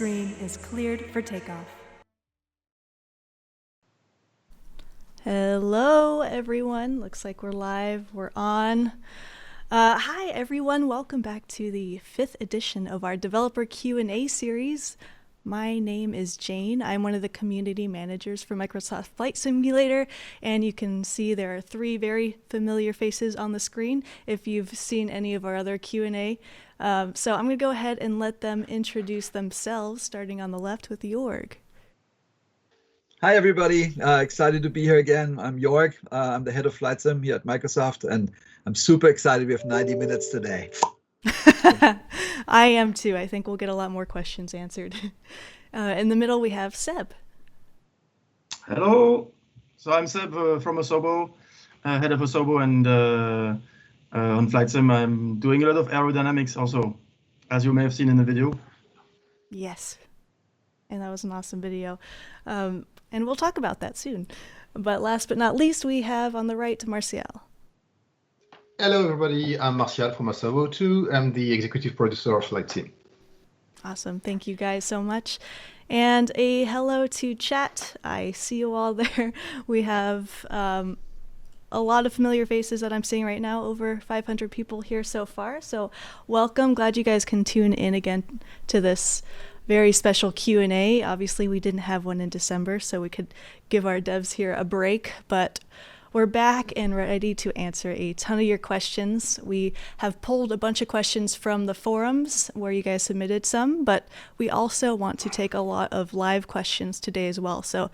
stream is cleared for takeoff. Hello, everyone. Looks like we're live. We're on. Hi, everyone. Welcome back to the 5th edition of our Developer Q&A series. My name is Jayne. I'm one of the community managers for Microsoft Flight Simulator, and you can see there are 3 very familiar faces on the screen if you've seen any of our other Q&A. So I'm going to go ahead and let them introduce themselves, starting on the left with Jorg. Hi, everybody. Excited to be here again. I'm Jorg. I'm the head of Flight Sim here at Microsoft, and I'm super excited. We have 90 minutes today. I am too. I think we'll get a lot more questions answered. In the middle, we have Seb. Hello. So I'm Seb from Asobo, head of Asobo, and on Flight Sim, I'm doing a lot of aerodynamics also, as you may have seen in the video. Yes. And that was an awesome video. And we'll talk about that soon. But last but not least, we have on the right Martial. Hello, everybody. I'm Martial from Asobo too. I'm the executive producer of Flight Sim. Awesome. Thank you guys so much. And a hello to chat. I see you all there. We have a lot of familiar faces that I'm seeing right now, over 500 people here so far. So welcome. Glad you guys can tune in again to this very special Q&A. Obviously, we didn't have one in December, so we could give our devs here a break, but we're back and ready to answer a ton of your questions. We have pulled a bunch of questions from the forums where you guys submitted some, but we also want to take a lot of live questions today as well. So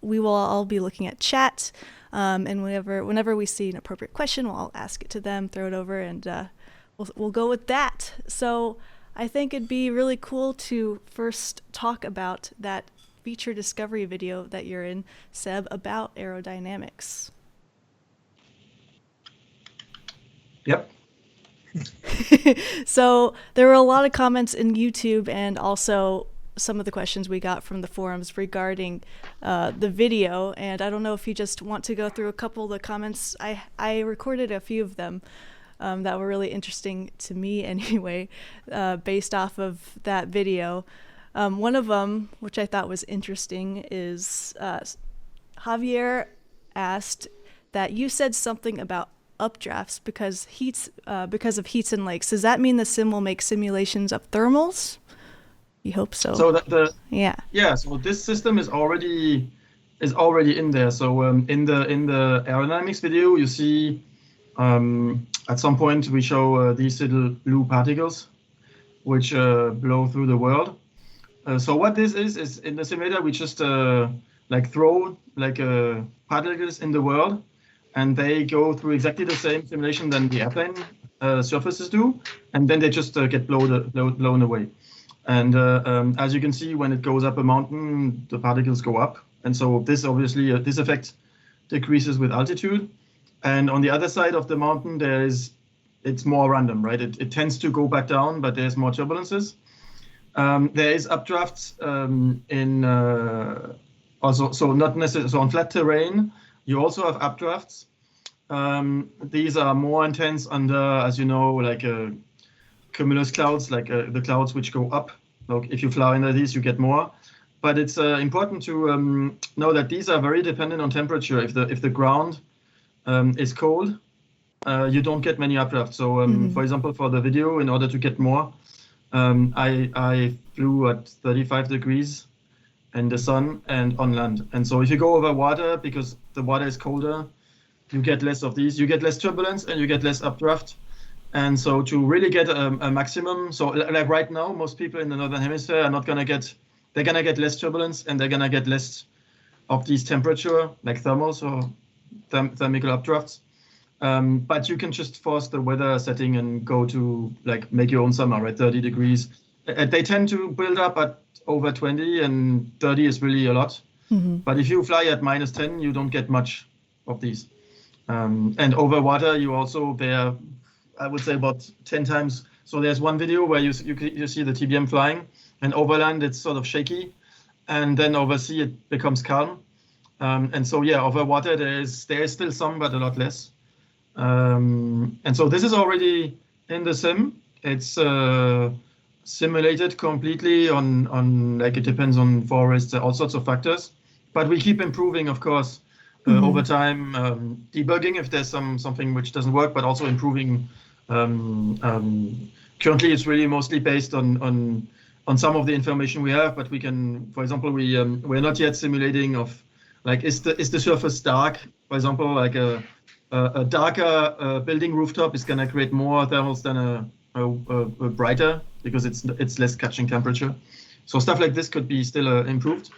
we will all be looking at chat, and whenever we see an appropriate question, we'll all ask it to them, throw it over, and we'll go with that. So I think it'd be really cool to first talk about that feature discovery video that you're in, Seb, about aerodynamics. Yep. So there were a lot of comments in YouTube and also some of the questions we got from the forums regarding the video. And I don't know if you just want to go through a couple of the comments. I recorded a few of them that were really interesting to me anyway, based off of that video. One of them, which I thought was interesting, is Javier asked that you said something about updrafts because of heats and lakes. Does that mean the sim will make simulations of thermals? You hope so. So yeah. So this system is already in there. So in the aerodynamics video, you see at some point we show these little blue particles which blow through the world. So what this is in the simulator we just throw particles in the world, and they go through exactly the same simulation than the airplane surfaces do, and then they just get blown away. And as you can see, when it goes up a mountain, the particles go up, and so this obviously this effect decreases with altitude. And on the other side of the mountain, it's more random, right? It tends to go back down, but there's more turbulences. There is updrafts also, so not necessarily. So on flat terrain, you also have updrafts. These are more intense under, as you know, like cumulus clouds, like the clouds which go up. Like if you fly under these, you get more. But it's important to know that these are very dependent on temperature. If the ground is cold, you don't get many updrafts. So for example, for the video, in order to get more, I flew at 35 degrees in the sun and on land. And so if you go over water, because the water is colder, you get less of these. You get less turbulence and you get less updraft. And so to really get a maximum, so like right now, most people in the Northern Hemisphere are not gonna get, they're gonna get less turbulence and they're gonna get less of these temperature, like thermals or thermical updrafts. But you can just force the weather setting and go to make your own summer, right? 30 degrees. They tend to build up at over 20, and 30 is really a lot. But if you fly at -10, you don't get much of these. And over water, you also, there, I would say about 10 times. So there's one video where you see the TBM flying, and over land it's sort of shaky, and then over sea it becomes calm. And so yeah, over water there is still some, but a lot less. And so this is already in the sim. It's simulated completely on like it depends on forests, all sorts of factors. But we keep improving, of course, over time, debugging if there's something which doesn't work, but also improving. Currently, it's really mostly based on some of the information we have, but we can, for example, we're not yet simulating of like is the surface dark, for example, like a darker building rooftop is going to create more thermals than a brighter because it's less catching temperature. So stuff like this could be still improved,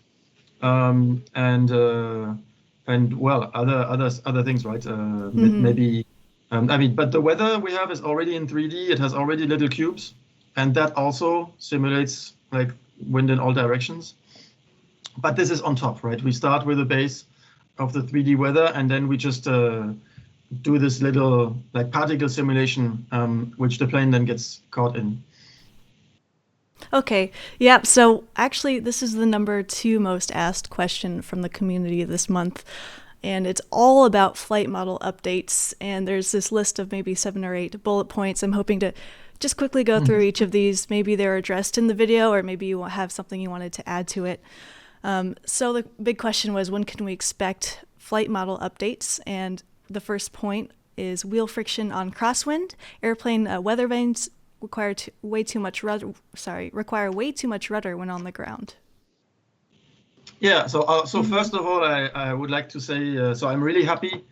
and well, other things, right? Maybe. I mean, but the weather we have is already in 3D. It has already little cubes, and that also simulates like wind in all directions. But this is on top, right? We start with a base of the 3D weather, and then we just do this little like particle simulation, which the plane then gets caught in. Okay, yeah, so actually this is the number 2 most asked question from the community this month. And it's all about flight model updates. And there's this list of maybe 7 or 8 bullet points. I'm hoping to just quickly go through each of these. Maybe they're addressed in the video, or maybe you have something you wanted to add to it. So the big question was, when can we expect flight model updates? And the first point is wheel friction on crosswind. Airplane weather vanes require way too much rudder when on the ground. Yeah, so first of all, I would like to say, so I'm really happy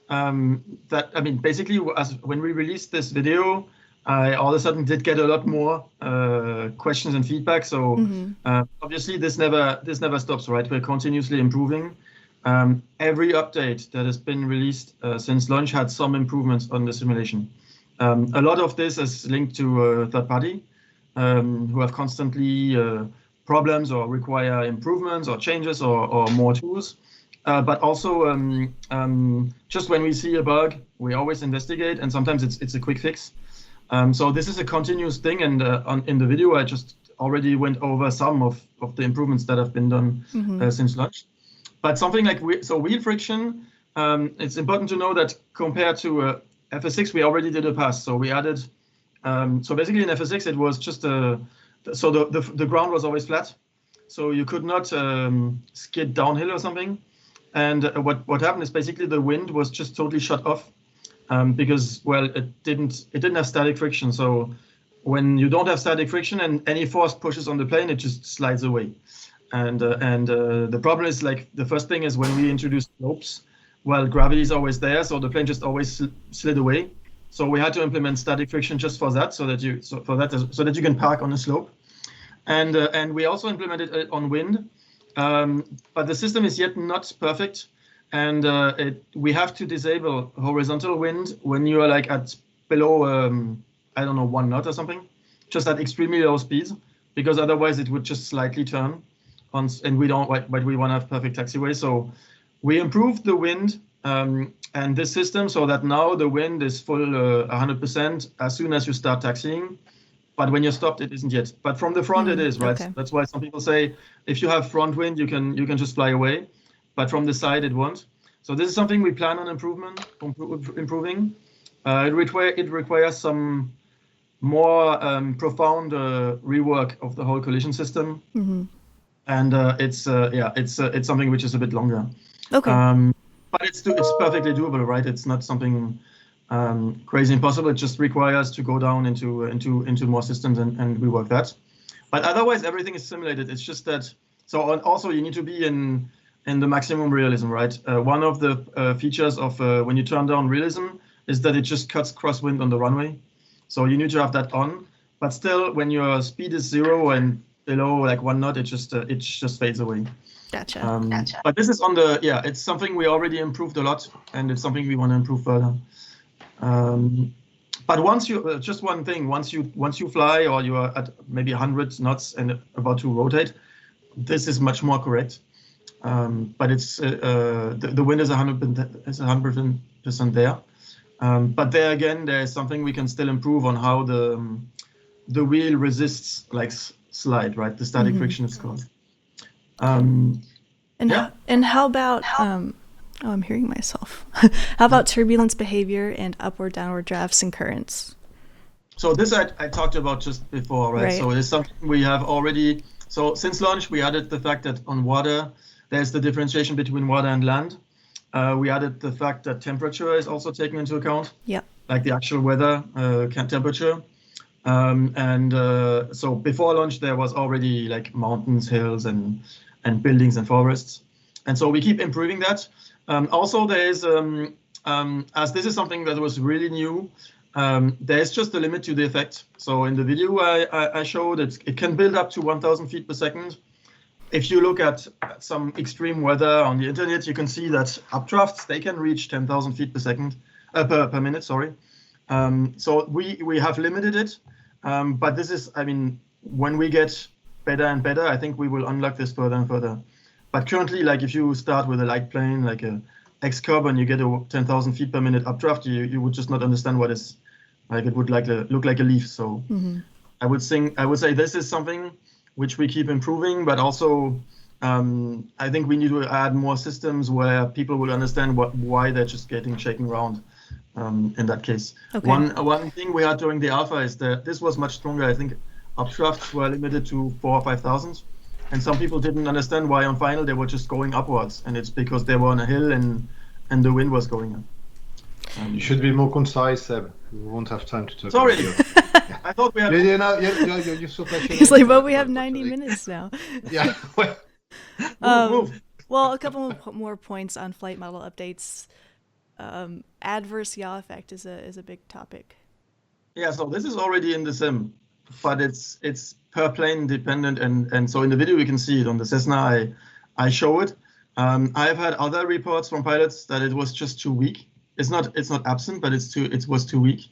that, I mean, basically, when we released this video, I all of a sudden did get a lot more questions and feedback. So obviously, this never stops, right? We're continuously improving. Every update that has been released since launch had some improvements on the simulation. A lot of this is linked to third party who have constantly problems or require improvements or changes or more tools. But also, just when we see a bug, we always investigate, and sometimes it's a quick fix. So this is a continuous thing, and in the video, I just already went over some of the improvements that have been done since launch. But something like wheel friction, it's important to know that compared to FS6, we already did a pass. So we added, so basically in FS6, it was just so the ground was always flat, so you could not skid downhill or something. And what happened is basically the wind was just totally shut off because, well, it didn't have static friction. So when you don't have static friction and any force pushes on the plane, it just slides away. And the problem is, like, the first thing is when we introduced slopes, well, gravity is always there, so the plane just always slid away. So we had to implement static friction just for that, so that you can park on a slope, and we also implemented it on wind, but the system is yet not perfect, and we have to disable horizontal wind when you are like at below I don't know 1 knot or something, just at extremely low speeds, because otherwise it would just slightly turn on, and we don't. But we want to have perfect taxiway, so we improved the wind. And this system, so that now the wind is full 100% as soon as you start taxiing, but when you're stopped, it isn't yet. But from the front, it is, right? Okay. That's why some people say if you have front wind, you can just fly away, but from the side, it won't. So this is something we plan on improving. It requires some more profound rework of the whole collision system, and it's something which is a bit longer. Okay. But it's perfectly doable, right? It's not something crazy impossible. It just requires to go down into more systems and rework that. But otherwise, everything is simulated. It's just that. So also you need to be in the maximum realism, right? One of the features of when you turn down realism is that it just cuts crosswind on the runway. So you need to have that on. But still, when your speed is 0 and below like 1 knot, it just fades away. Gotcha. But this is it's something we already improved a lot, and it's something we want to improve further. But once you, just one thing, once you fly or you are at maybe 100 knots and about to rotate, this is much more correct. But it's the wind is 100% there. But there again, there's something we can still improve on how the wheel resists like slide, right? The static friction is called. And how about I'm hearing myself. How about turbulence behavior and upward downward drafts and currents? So this I talked about just before, right? So it's something we have already. So since launch, we added the fact that on water, there's the differentiation between water and land. We added the fact that temperature is also taken into account, like the actual weather temperature. So before launch, there was already like mountains, hills, and buildings and forests. And so we keep improving that. Also, there is, as this is something that was really new, there's just a limit to the effect. So in the video I showed, it can build up to 1,000 feet per second. If you look at some extreme weather on the internet, you can see that updrafts, they can reach 10,000 feet per second, per minute, sorry. So we have limited it, but this is, I mean, when we get better and better, I think we will unlock this further and further. But currently, like if you start with a light plane, like a X-Curb, and you get a 10,000 feet per minute updraft, you would just not understand what is, like it would look like a leaf. So I would say this is something which we keep improving, but also I think we need to add more systems where people will understand why they're just getting shaken around in that case. Okay. One thing we had during the alpha is that this was much stronger. I think updrafts were limited to 4,000 or 5,000. And some people didn't understand why on final they were just going upwards, and it's because they were on a hill and the wind was going up. You should be more concise, Seb. We won't have time to talk. Sorry, I thought we had. You're so passionate. He's like, but we have 90 minutes now. Yeah. Move. Well, a couple more points on flight model updates. Adverse yaw effect is a big topic. Yeah, so this is already in the sim, but it's per plane dependent, and so in the video you can see it on the Cessna. I show it. I've had other reports from pilots that it was just too weak. It's not absent, but it was too weak.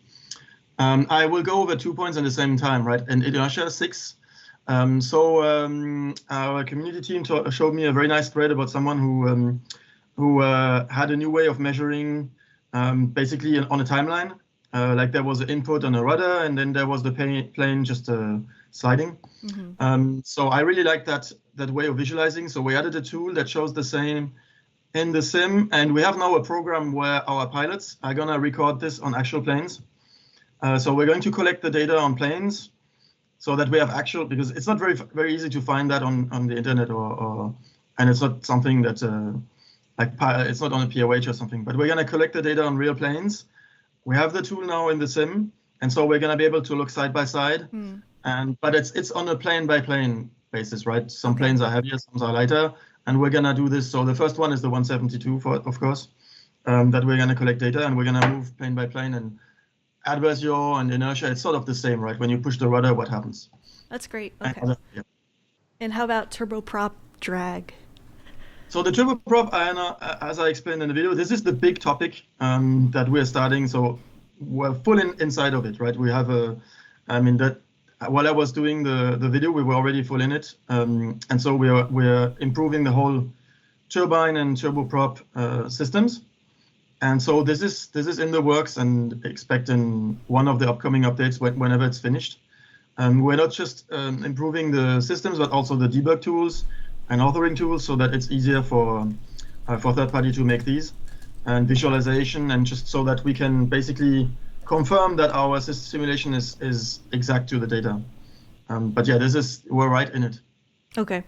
I will go over 2 points at the same time, right? And inertia 6. Our community team showed me a very nice thread about someone who had a new way of measuring, basically on a timeline. Like there was an input on a rudder, and then there was the plane just sliding. So I really like that way of visualizing. So we added a tool that shows the same in the sim, and we have now a program where our pilots are gonna record this on actual planes. So we're going to collect the data on planes, so that we have actual, because it's not very easy to find that on the internet and it's not something that it's not on a POH or something. But we're gonna collect the data on real planes. We have the tool now in the sim, and so we're going to be able to look side by side. But it's on a plane by plane basis, right? Some planes are heavier, some are lighter, and we're going to do this. So the first one is the 172, of course, that we're going to collect data, and we're going to move plane by plane. And adverse yaw and inertia, it's sort of the same, right? When you push the rudder, what happens? That's great. Okay. And how about turboprop drag? So the turboprop, as I explained in the video, this is the big topic that we're starting. So we're full inside of it, right? We have while I was doing the video, we were already full in it. And so we're improving the whole turbine and turboprop systems. And so this is in the works, and expecting one of the upcoming updates whenever it's finished. We're not just improving the systems, but also the debug tools and authoring tools, so that it's easier for third party to make these, and visualization, and just so that we can basically confirm that our system simulation is exact to the data. But yeah, we're right in it. Okay.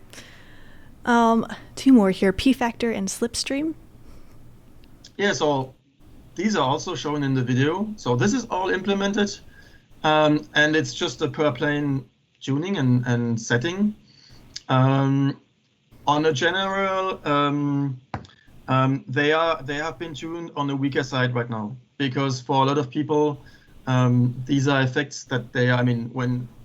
2 more here: P factor and slipstream. Yeah, so these are also shown in the video. So this is all implemented, and it's just a per plane tuning and setting. On a general, they have been tuned on the weaker side right now, because for a lot of people, these are effects that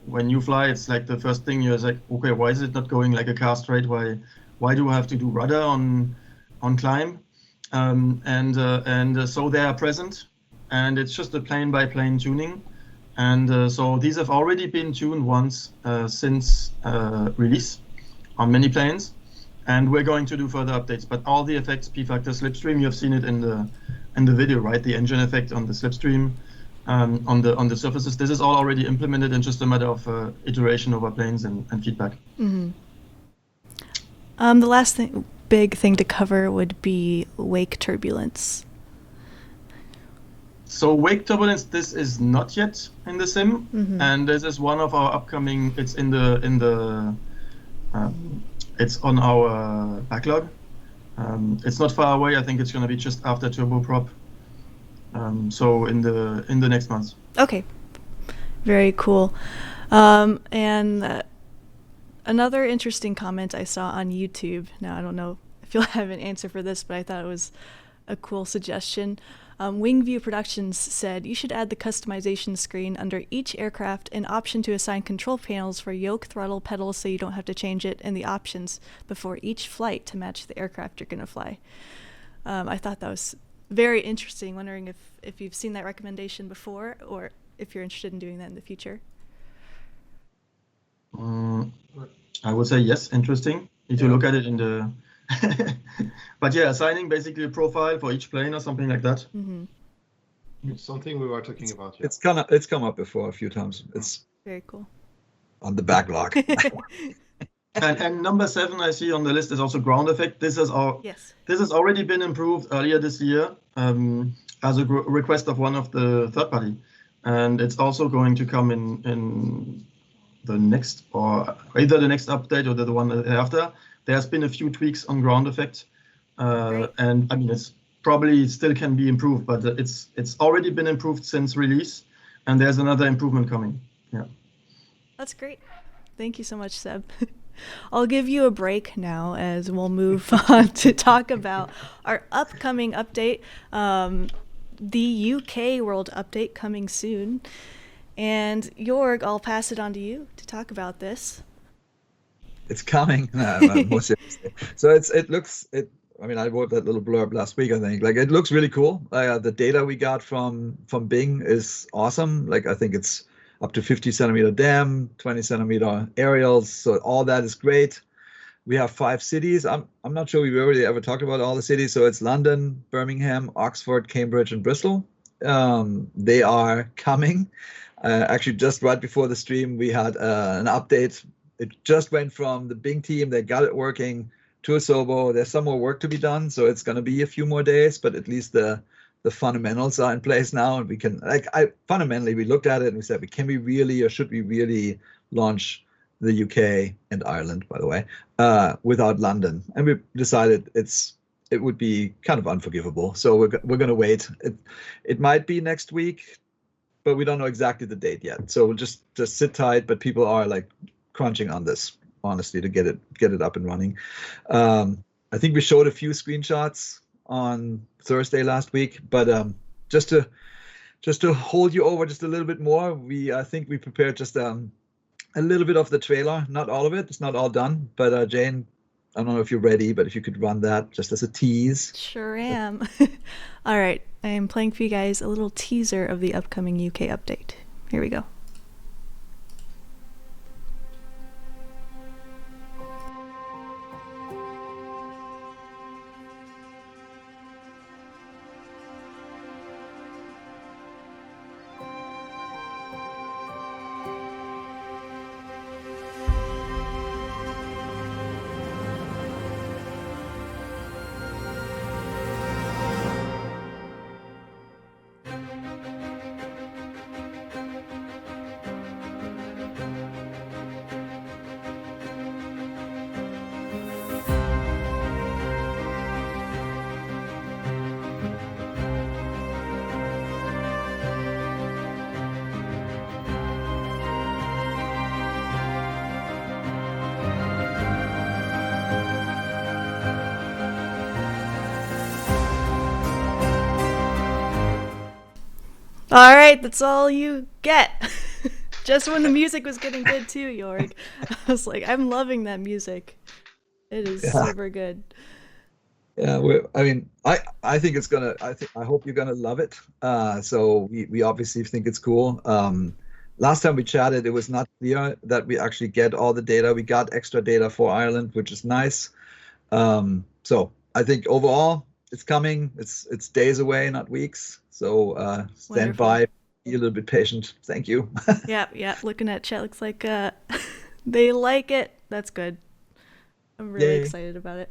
when you fly, it's like the first thing you're like, okay, why is it not going like a car straight? Why do I have to do rudder on climb? So they are present, and it's just a plane by plane tuning. And so these have already been tuned once since release on many planes. And we're going to do further updates, but all the effects, P factor, slipstream, you've seen it in the video, right? The engine effect on the slipstream, on the surfaces. This is all already implemented, in just a matter of iteration over planes and feedback. The last big thing to cover would be wake turbulence. So wake turbulence, this is not yet in the sim, and this is one of our upcoming. It's it's on our backlog. It's not far away. I think it's going to be just after turboprop. So in the next months. Okay, very cool. And another interesting comment I saw on YouTube. Now I don't know if you'll have an answer for this, but I thought it was a cool suggestion. Wingview Productions said you should add the customization screen under each aircraft an option to assign control panels for yoke, throttle, pedals, so you don't have to change it, and the options before each flight to match the aircraft you're going to fly. I thought that was very interesting. Wondering if you've seen that recommendation before, or if you're interested in doing that in the future. I would say yes, interesting. Need to look at it in the. But yeah, assigning basically a profile for each plane or something like that. It's something we were talking about. Yeah. It's come up before a few times. It's very cool. On the backlog. And number 7 I see on the list is also ground effect. This has already been improved earlier this year as a request of one of the third party, and it's also going to come in the next, or either the next update or the one after. There's been a few tweaks on ground effect, and I mean it's probably still can be improved, but it's already been improved since release, and there's another improvement coming. Yeah, that's great. Thank you so much, Seb. I'll give you a break now as we'll move on to talk about our upcoming update, the UK World Update coming soon. And Jorg, I'll pass it on to you to talk about this. It's coming. No, more seriously. So I mean, I wrote that little blurb last week, I think. Like, it looks really cool. The data we got from Bing is awesome. Like, I think it's up to 50 centimeter dam, 20 centimeter aerials. So all that is great. We have 5 cities. I'm not sure we've really ever talked about all the cities. So it's London, Birmingham, Oxford, Cambridge, and Bristol. They are coming. Actually, just right before the stream, we had an update. It just went from the Bing team. They got it working to Asobo. There's some more work to be done. So it's going to be a few more days, but at least the fundamentals are in place now. And we can, fundamentally, we looked at it and we said, can we really, or should we really launch the UK and Ireland, by the way, without London? And we decided it would be kind of unforgivable. So we're going to wait. It might be next week, but we don't know exactly the date yet. So we'll just sit tight, but people are like crunching on this, honestly, to get it up and running. I think we showed a few screenshots on Thursday last week, but just to hold you over just a little bit more, I think we prepared just a little bit of the trailer, not all of it. It's not all done, but Jayne, I don't know if you're ready, but if you could run that just as a tease. Sure am. All right, I am playing for you guys a little teaser of the upcoming UK update. Here we go. All right, that's all you get. Just when the music was getting good too, Jorg. I was like, I'm loving that music. It is super good. Yeah, I think it's gonna. I hope you're gonna love it. So we obviously think it's cool. Last time we chatted, it was not clear that we actually get all the data. We got extra data for Ireland, which is nice. So I think overall, it's coming. It's days away, not weeks. So stand by, be a little bit patient. Thank you. Yeah. Looking at chat, looks like they like it. That's good. I'm really excited about it.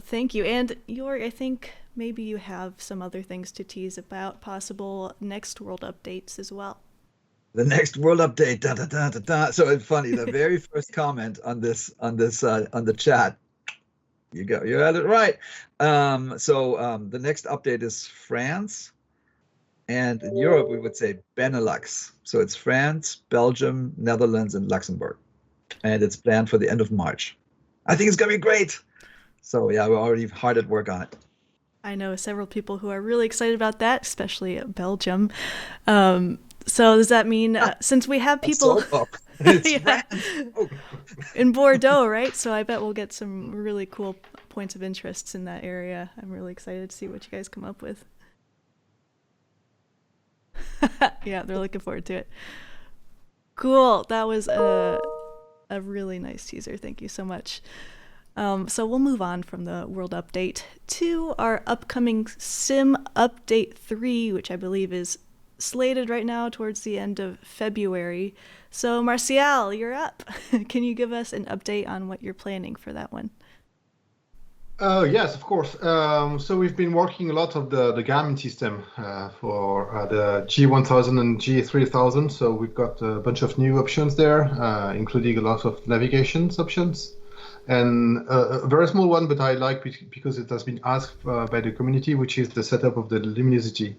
Thank you. And Jorg, I think maybe you have some other things to tease about possible next world updates as well. The next world update. Da, da, da, da, da. So it's funny. The very first comment on the chat. You had it right. The next update is France, and in Europe we would say Benelux. So it's France, Belgium, Netherlands, and Luxembourg, and it's planned for the end of March. I think it's gonna be great. So yeah, we're already hard at work on it. I know several people who are really excited about that, especially Belgium. So does that mean since we have people yeah. in Bordeaux, right? So I bet we'll get some really cool points of interest in that area. I'm really excited to see what you guys come up with. Yeah, they're looking forward to it. Cool. That was a really nice teaser. Thank you so much. So we'll move on from the world update to our upcoming Sim Update 3, which I believe is slated right now towards the end of February. So Martial, you're up. Can you give us an update on what you're planning for that one? Yes, of course. So we've been working a lot of the Garmin system for the G1000 and G3000. So we've got a bunch of new options there, including a lot of navigation options. And a very small one, but I like because it has been asked by the community, which is the setup of the luminosity.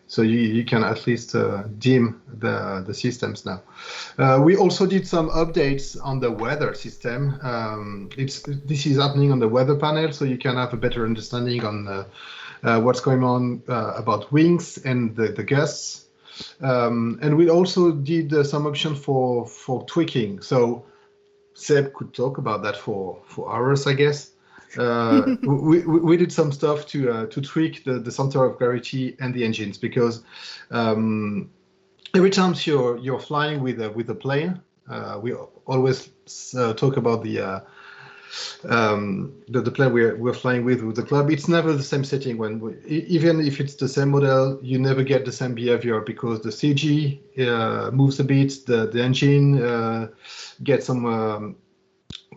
So you can at least dim the systems now. We also did some updates on the weather system. This is happening on the weather panel, so you can have a better understanding on what's going on about winds and the gusts. And we also did some options for tweaking. So Seb could talk about that for hours, I guess. We did some stuff to tweak the center of gravity and the engines, because every time you're flying with a plane, we always talk about the plane we're flying with the club. It's never the same setting. Even if it's the same model, you never get the same behavior, because the CG moves a bit, the engine gets some.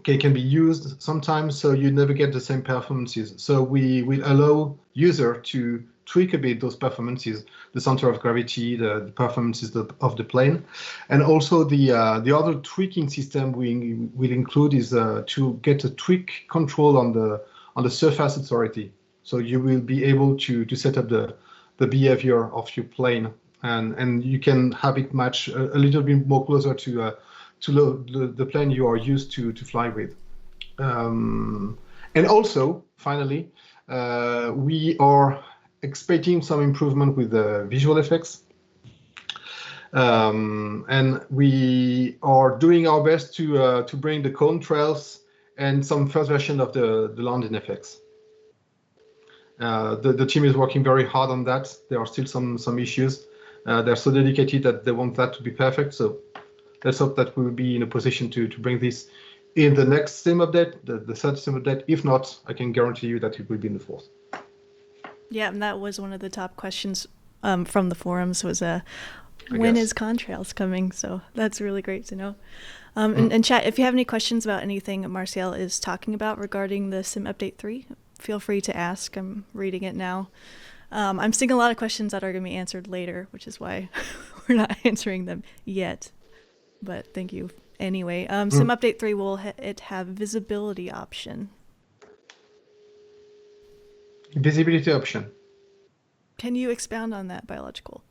Can be used sometimes, so you never get the same performances. So we will allow user to tweak a bit those performances, the center of gravity, the performances of the plane, and also the other tweaking system we will include is to get a tweak control on the surface authority. So you will be able to set up the behavior of your plane, and you can have it match a little bit more closer to the plane you are used to fly with. And also, finally, we are expecting some improvement with the visual effects. And we are doing our best to bring the Contrails and some first version of the landing effects. The team is working very hard on that. There are still some issues. They're so dedicated that they want that to be perfect. So let's hope that we will be in a position to bring this in the next sim update, the third sim update. If not, I can guarantee you that it will be in the fourth. Yeah, and that was one of the top questions from the forums was when is Contrails coming? So that's really great to know. And chat, if you have any questions about anything Martial is talking about regarding the Sim Update 3, feel free to ask. I'm reading it now. I'm seeing a lot of questions that are going to be answered later, which is why we're not answering them yet. But thank you anyway. Sim Update 3 will it have visibility option? Visibility option. Can you expound on that, Biological?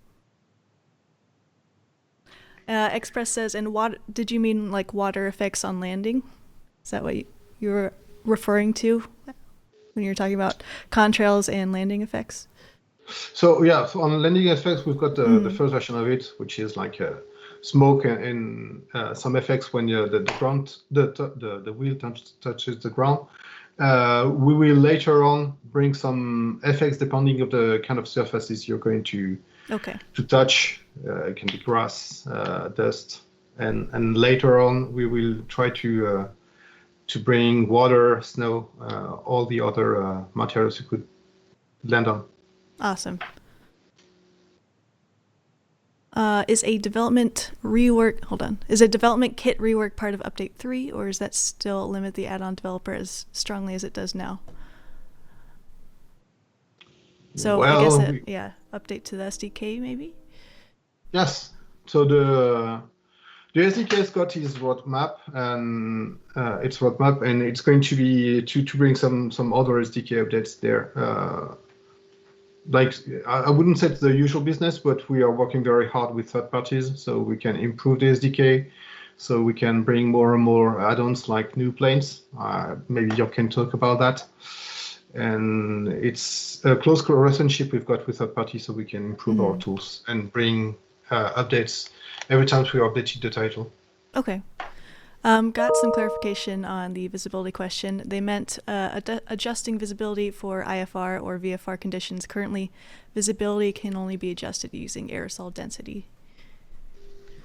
Express says, and what did you mean like water effects on landing? Is that what you were referring to when you're talking about contrails and landing effects? So yeah, so on landing effects, we've got the first version of it, which is like smoke and some effects when the wheel touches the ground. We will later on bring some effects depending of the kind of surfaces you're going to touch. It can be grass, dust, and later on we will try to bring water, snow, all the other materials you could land on. Awesome. Is a development rework? Hold on. Is a development kit rework part of Update 3, or is that still limit the add-on developer as strongly as it does now? So I guess update to the SDK maybe. Yes. So the SDK's got its roadmap, and it's going to be to bring some other SDK updates there. Like I wouldn't say it's the usual business, but we are working very hard with third parties so we can improve the SDK, so we can bring more and more add-ons like new planes. Maybe you can talk about that. And it's a close relationship we've got with third parties, so we can improve our tools and bring updates every time we update the title. Okay. Got some clarification on the visibility question. They meant adjusting visibility for IFR or VFR conditions. Currently, visibility can only be adjusted using aerosol density.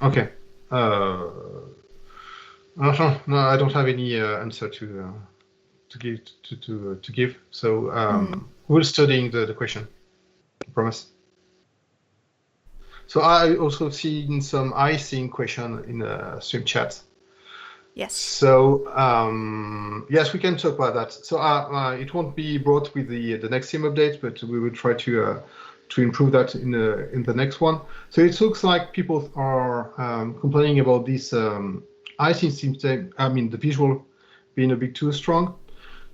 Okay. No, I don't have any answer to give. So we're studying the question. I promise. So I also seen some Icing question in the stream chat. Yes. So yes, we can talk about that. So it won't be brought with the next sim update, but we will try to improve that in the next one. So it looks like people are complaining about this Icing system. I mean, the visual being a bit too strong.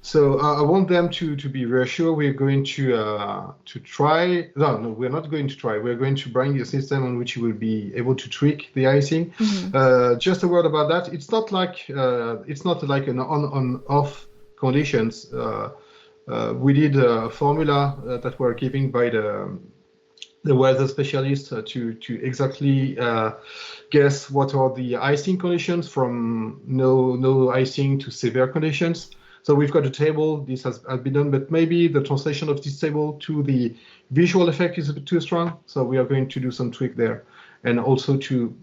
So I want them to be reassured. We're going to try. No, we're not going to try. We're going to bring a system on which you will be able to tweak the icing. Just a word about that. It's not like an on-off conditions. We did a formula that we're giving by the weather specialist to exactly guess what are the icing conditions from no icing to severe conditions. So we've got a table. This has been done, but maybe the translation of this table to the visual effect is a bit too strong. So we are going to do some tweak there, and also you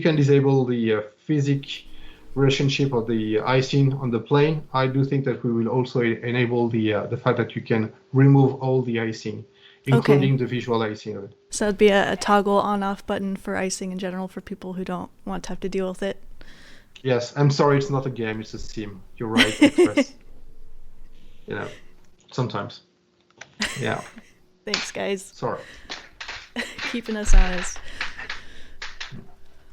can disable the physics relationship of the icing on the plane. I do think that we will also enable the fact that you can remove all the icing, including the visual icing of it. So it'd be a toggle on-off button for icing in general for people who don't want to have to deal with it. Yes, I'm sorry, it's not a game, it's a sim. You're right, Express. Sometimes. Yeah. Thanks, guys. Sorry. Keeping us honest.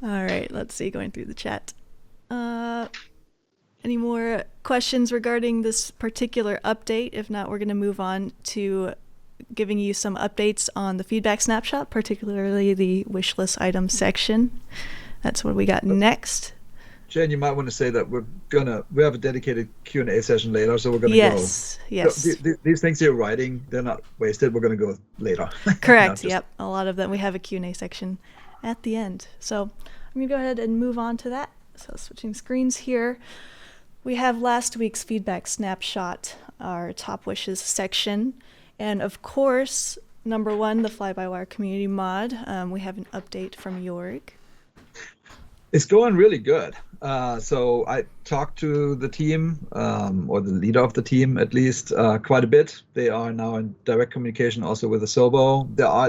All right, let's see, going through the chat. Any more questions regarding this particular update? If not, we're going to move on to giving you some updates on the feedback snapshot, particularly the wish list item section. That's what we got next. Jayne, you might want to say that we have a dedicated Q&A session later, so we're going to go. Yes. These things you're writing, they're not wasted. We're going to go later. Correct. Yep. A lot of them. We have a Q&A section at the end. So I'm going to go ahead and move on to that. So switching screens here. We have last week's feedback snapshot, our top wishes section. And of course, number one, the fly-by-wire community mod. We have an update from Jorg. It's going really good. So I talked to the team, or the leader of the team at least, quite a bit. They are now in direct communication also with Asobo.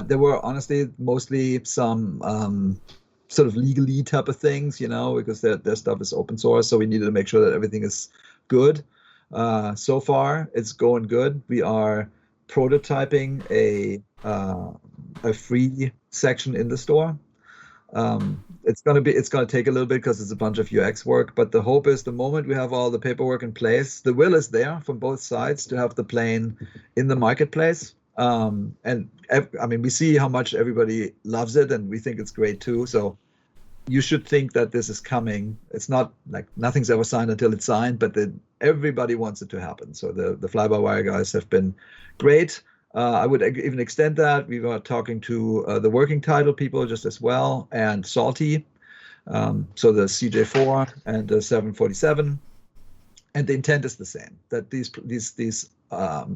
There were honestly mostly some sort of legally type of things, because their stuff is open source. So we needed to make sure that everything is good. So far, it's going good. We are prototyping a free section in the store. It's gonna take a little bit because it's a bunch of UX work, but the hope is the moment we have all the paperwork in place, the will is there from both sides to have the plane in the marketplace. We see how much everybody loves it, and we think it's great too. So you should think that this is coming. It's not like nothing's ever signed until it's signed, but everybody wants it to happen. So the fly-by-wire guys have been great. I would even extend that. We were talking to the working title people just as well, and Salty, so the CJ4 and the 747, and the intent is the same. That these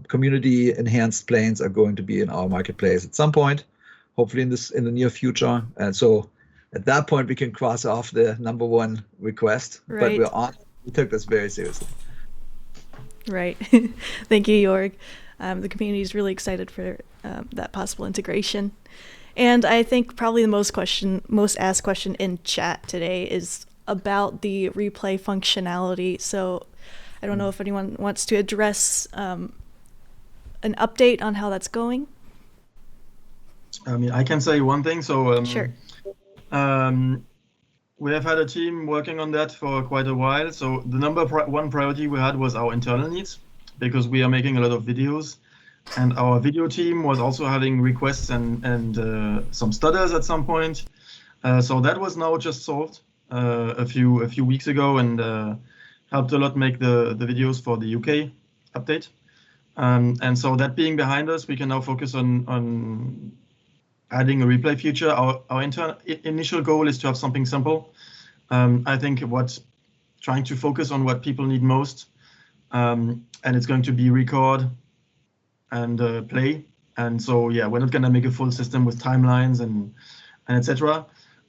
community enhanced planes are going to be in our marketplace at some point, hopefully in the near future. And so at that point we can cross off the number one request. Right. But we took this very seriously. Right. Thank you, Jorg. The community is really excited for that possible integration. And I think probably the most asked question in chat today is about the replay functionality. So I don't know if anyone wants to address an update on how that's going? I mean, I can say one thing. So Sure. We have had a team working on that for quite a while. So the one priority we had was our internal needs, because we are making a lot of videos, and our video team was also having requests and some stutters at some point. So that was now just solved a few weeks ago, and helped a lot make the videos for the UK update. And so that being behind us, we can now focus on adding a replay feature. Our initial goal is to have something simple. I think trying to focus on what people need most, and it's going to be record and play. And so yeah, we're not going to make a full system with timelines and etc.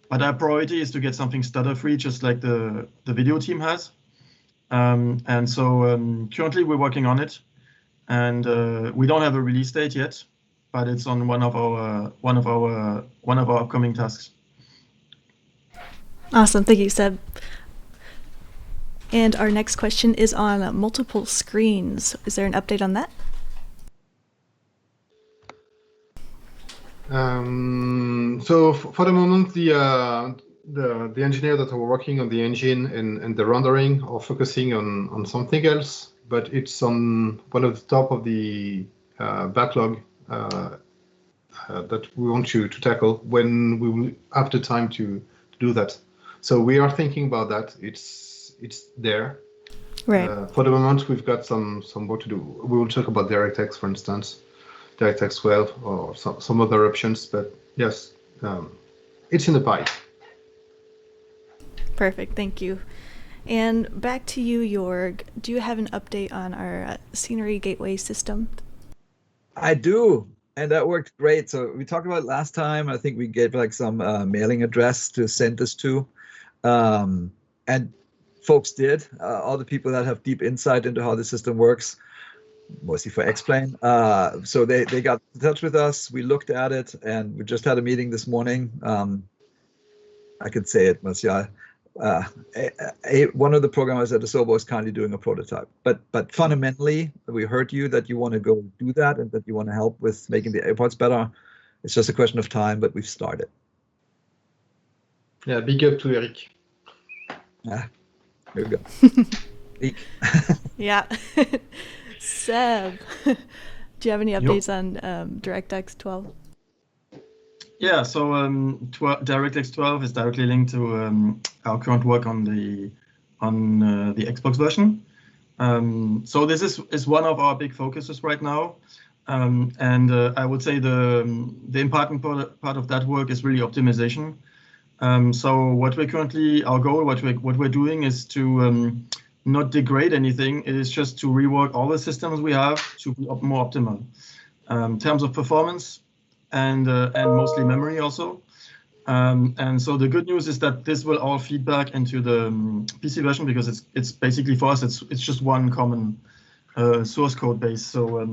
But our priority is to get something stutter-free, just like the video team has. And so currently we're working on it, and we don't have a release date yet, but it's on one of our upcoming tasks. Awesome, thank you, Seb. And our next question is on multiple screens. Is there an update on that? So for the moment, the engineer that are working on the engine and the rendering are focusing on something else, but it's on one of the top of the backlog that we want to tackle when we will have the time to do that. So we are thinking about that. It's there. Right. For the moment, we've got some work to do. We will talk about DirectX, for instance, DirectX 12 or some other options, but yes, it's in the pipe. Perfect, thank you. And back to you, Jorg. Do you have an update on our scenery gateway system? I do, and that worked great. So we talked about it last time. I think we gave like some mailing address to send this to, and folks did. All the people that have deep insight into how the system works, mostly for X-Plane. So they got in touch with us. We looked at it, and we just had a meeting this morning. I could say it, Martial. One of the programmers at Asobo is currently doing a prototype. But fundamentally, we heard you that you want to go do that and that you want to help with making the airports better. It's just a question of time, but we've started. Yeah, big up to Eric. Here we go. Yeah. Seb, do you have any updates on DirectX 12? Yeah, so DirectX 12 is directly linked to our current work on the Xbox version. So this is one of our big focuses right now, and I would say the important part of that work is really optimization. So our goal, what we're doing is to not degrade anything. It is just to rework all the systems we have to be more optimal in terms of performance and mostly memory also. And so the good news is that this will all feed back into the PC version, because it's basically for us it's just one common source code base. So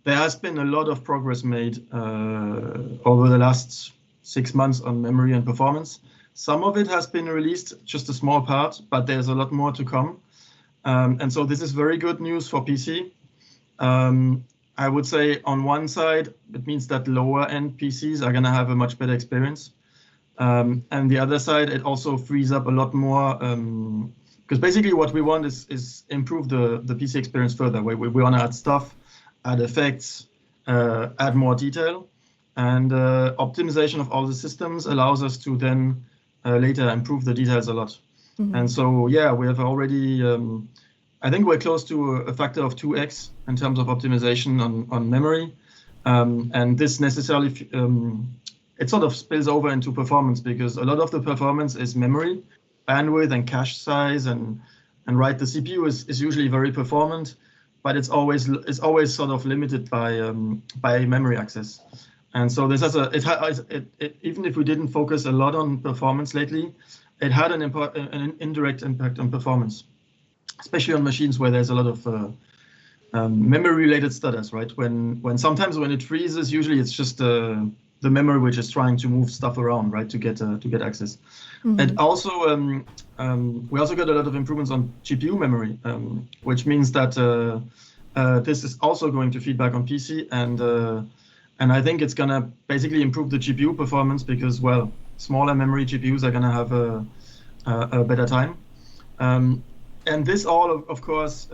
there has been a lot of progress made over the last 6 months on memory and performance. Some of it has been released, just a small part, but there's a lot more to come. And so this is very good news for PC. I would say on one side, it means that lower end PCs are going to have a much better experience. And the other side, it also frees up a lot more, because basically what we want is improve the PC experience further. We want to add stuff, add effects, add more detail. And optimization of all the systems allows us to then later improve the details a lot. Mm-hmm. And so, yeah, we have already, I think we're close to a factor of 2x in terms of optimization on memory. And this necessarily, it sort of spills over into performance, because a lot of the performance is memory, bandwidth and cache size, and right, the CPU is usually very performant, but it's always sort of limited by memory access. And so this has even if we didn't focus a lot on performance lately, it had an indirect impact on performance, especially on machines where there's a lot of memory-related stutters, right? When sometimes when it freezes, usually it's just the memory which is trying to move stuff around, right, to get access. Mm-hmm. And also we also got a lot of improvements on GPU memory, which means that this is also going to feedback on PC, and I think it's gonna basically improve the GPU performance because, well, smaller memory GPUs are gonna have a better time. And this all, of course,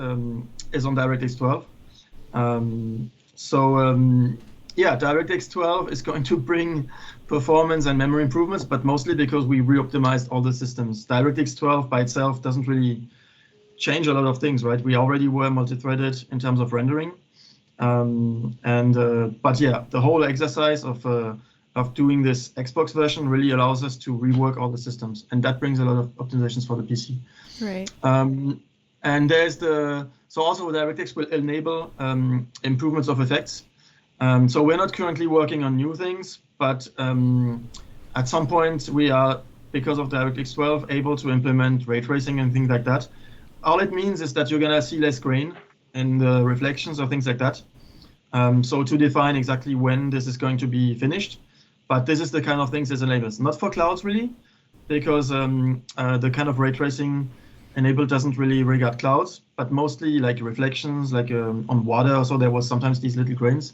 is on DirectX 12. Yeah, DirectX 12 is going to bring performance and memory improvements, but mostly because we re-optimized all the systems. DirectX 12 by itself doesn't really change a lot of things, right? We already were multi-threaded in terms of rendering. But yeah, the whole exercise of doing this Xbox version really allows us to rework all the systems, and that brings a lot of optimizations for the PC. Right. And there's so also DirectX will enable improvements of effects. So we're not currently working on new things, but at some point we are, because of DirectX 12, able to implement ray tracing and things like that. All it means is that you're gonna see less grain in the reflections or things like that. So to define exactly when this is going to be finished, but this is the kind of things this enables. Not for clouds really, because the kind of ray tracing enabled doesn't really regard clouds, but mostly like reflections, like on water or so, there was sometimes these little grains.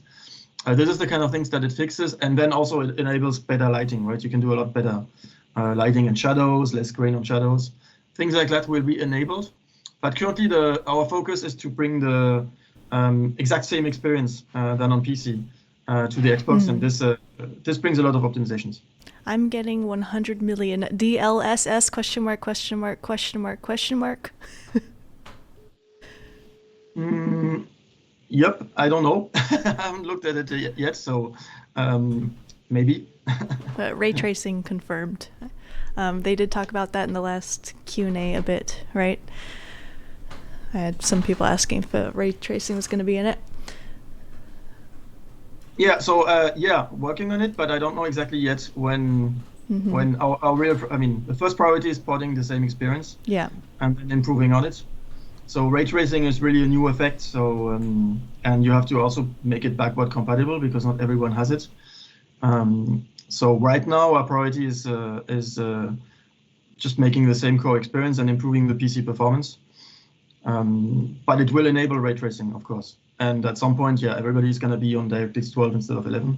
This is the kind of things that it fixes, and then also it enables better lighting, right? You can do a lot better lighting and shadows, less grain on shadows. Things like that will be enabled. But currently our focus is to bring the exact same experience than on PC to the Xbox, and this brings a lot of optimizations. I'm getting 100 million DLSS question mark question mark question mark question mark. Yep, I don't know. I haven't looked at it yet, so maybe. Ray tracing confirmed. They did talk about that in the last Q&A a bit, right? I had some people asking if ray tracing was going to be in it. Yeah, so yeah, working on it, but I don't know exactly yet when our real, I mean, the first priority is porting the same experience. Yeah. And then improving on it. So ray tracing is really a new effect. So and you have to also make it backward compatible because not everyone has it. So right now our priority is just making the same core experience and improving the PC performance. But it will enable ray tracing, of course. And at some point, yeah, everybody's going to be on DirectX 12 instead of 11.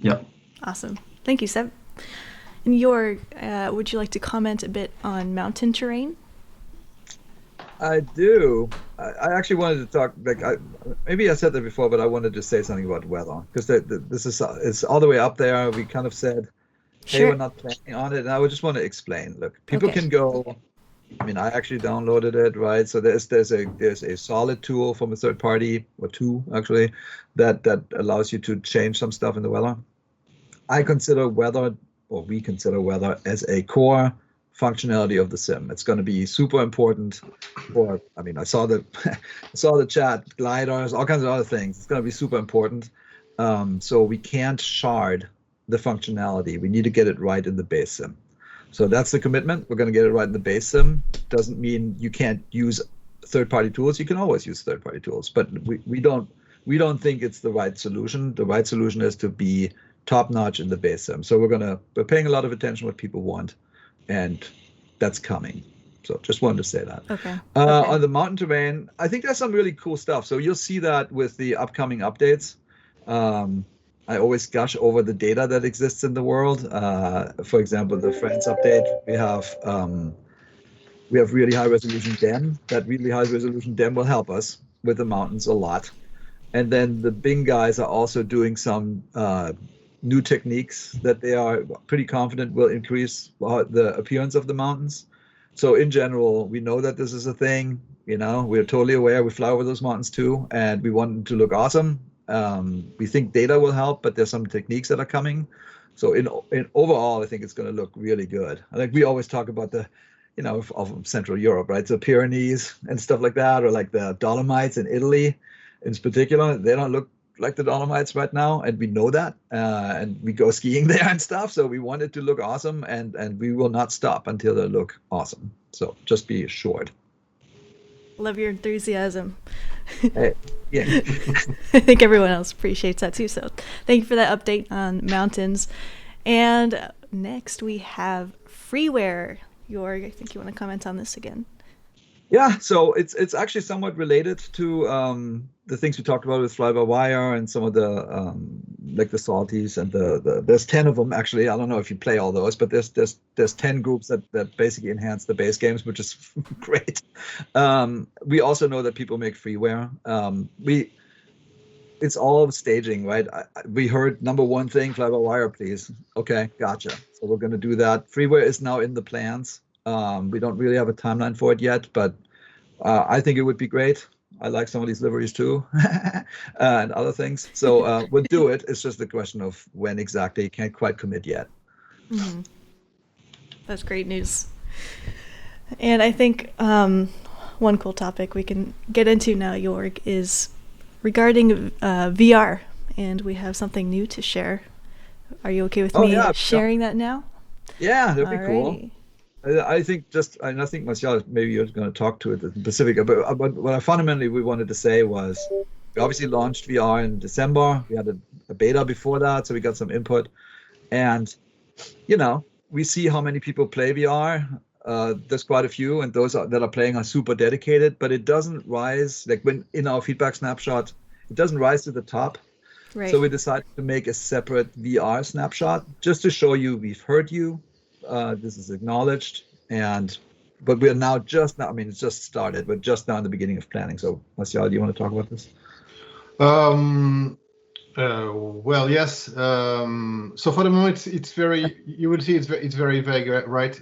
Yeah. Awesome. Thank you, Seb. And Jorg, would you like to comment a bit on mountain terrain? I do. I actually wanted to talk, like, maybe I said that before, but I wanted to say something about weather, because this is it's all the way up there. We kind of said, hey, we're not planning on it. And I would just want to explain. Look, people can go, I mean, I actually downloaded it, right? So there's a solid tool from a third party, or two actually, that allows you to change some stuff in the weather. I consider weather, or we consider weather, as a core functionality of the sim. It's going to be super important for, I mean, I saw the chat, gliders, all kinds of other things. It's going to be super important. So we can't shard the functionality. We need to get it right in the base sim. So that's the commitment. We're going to get it right in the base sim. Doesn't mean you can't use third-party tools. You can always use third-party tools, but we don't think it's the right solution. The right solution is to be top-notch in the base sim. So we're paying a lot of attention to what people want, and that's coming. So just wanted to say that. Okay. On the mountain terrain, I think there's some really cool stuff. So you'll see that with the upcoming updates. I always gush over the data that exists in the world. For example, the France update, we have really high resolution DEM. That really high resolution DEM will help us with the mountains a lot. And then the Bing guys are also doing some new techniques that they are pretty confident will increase the appearance of the mountains. So in general, we know that this is a thing. You know, we're totally aware. We fly over those mountains too, and we want them to look awesome. We think data will help, but there's some techniques that are coming. So in overall, I think it's going to look really good. I think we always talk about the, you know, of Central Europe, right? So Pyrenees and stuff like that, or like the Dolomites in Italy, in particular, they don't look like the Dolomites right now, and we know that, and we go skiing there and stuff. So we want it to look awesome, and we will not stop until they look awesome. So just be assured. Love your enthusiasm. Hey, yeah. I think everyone else appreciates that too. So thank you for that update on mountains. And next we have Freeware. Jorg, I think you want to comment on this again. Yeah, so it's actually somewhat related to the things we talked about with fly-by-wire and some of the like the salties and there's 10 of them actually. I don't know if you play all those, but there's 10 groups that basically enhance the base games, which is great. We also know that people make freeware. It's all staging, right? We heard number one thing, fly-by-wire, please. Okay, gotcha. So we're going to do that. Freeware is now in the plans. We don't really have a timeline for it yet, but I think it would be great. I like some of these liveries too, and other things. So we'll do it. It's just a question of when exactly. Can't quite commit yet. Mm-hmm. That's great news. And I think one cool topic we can get into now, Jorg, is regarding VR, and we have something new to share. Are you okay with me sharing that now? Yeah, that'd be cool. I think I think Martial, maybe you're going to talk to it in specific, but what I fundamentally we wanted to say was we obviously launched VR in December. We had a beta before that, so we got some input. And, we see how many people play VR. There's quite a few, and those that are playing are super dedicated, but it doesn't rise, like when in our feedback snapshot, it doesn't rise to the top. Right. So we decided to make a separate VR snapshot just to show you we've heard you. This is acknowledged, but we're now it's just started. We're just now in the beginning of planning. So, Martial, do you want to talk about this? Well, yes. So for the moment, it's very. You will see, it's very vague, right?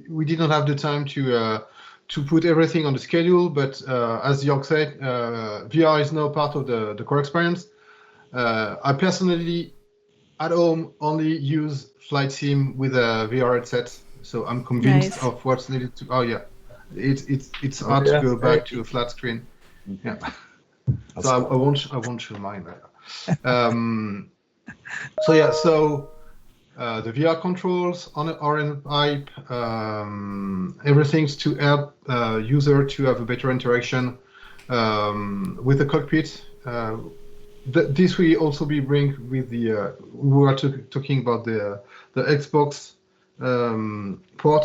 We did not have the time to put everything on the schedule, but as Jorg said, VR is now part of the core experience. I personally, at home, only use flight sim with a VR headset, so I'm convinced of what's needed to. Oh yeah, it's hard to go back to a flat screen. Yeah, so I won't show mine. So yeah, the VR controls on an RN pipe, everything's to help user to have a better interaction with the cockpit. This will also be bring with the we were talking about the Xbox port.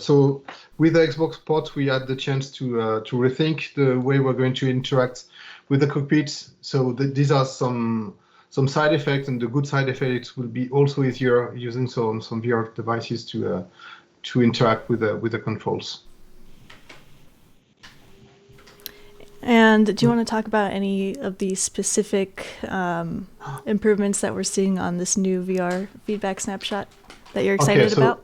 So with the Xbox port, we had the chance to rethink the way we're going to interact with the cockpit. So these are some side effects, and the good side effects will be also easier using some VR devices to interact with the controls. And do you want to talk about any of the specific improvements that we're seeing on this new VR feedback snapshot that you're excited about?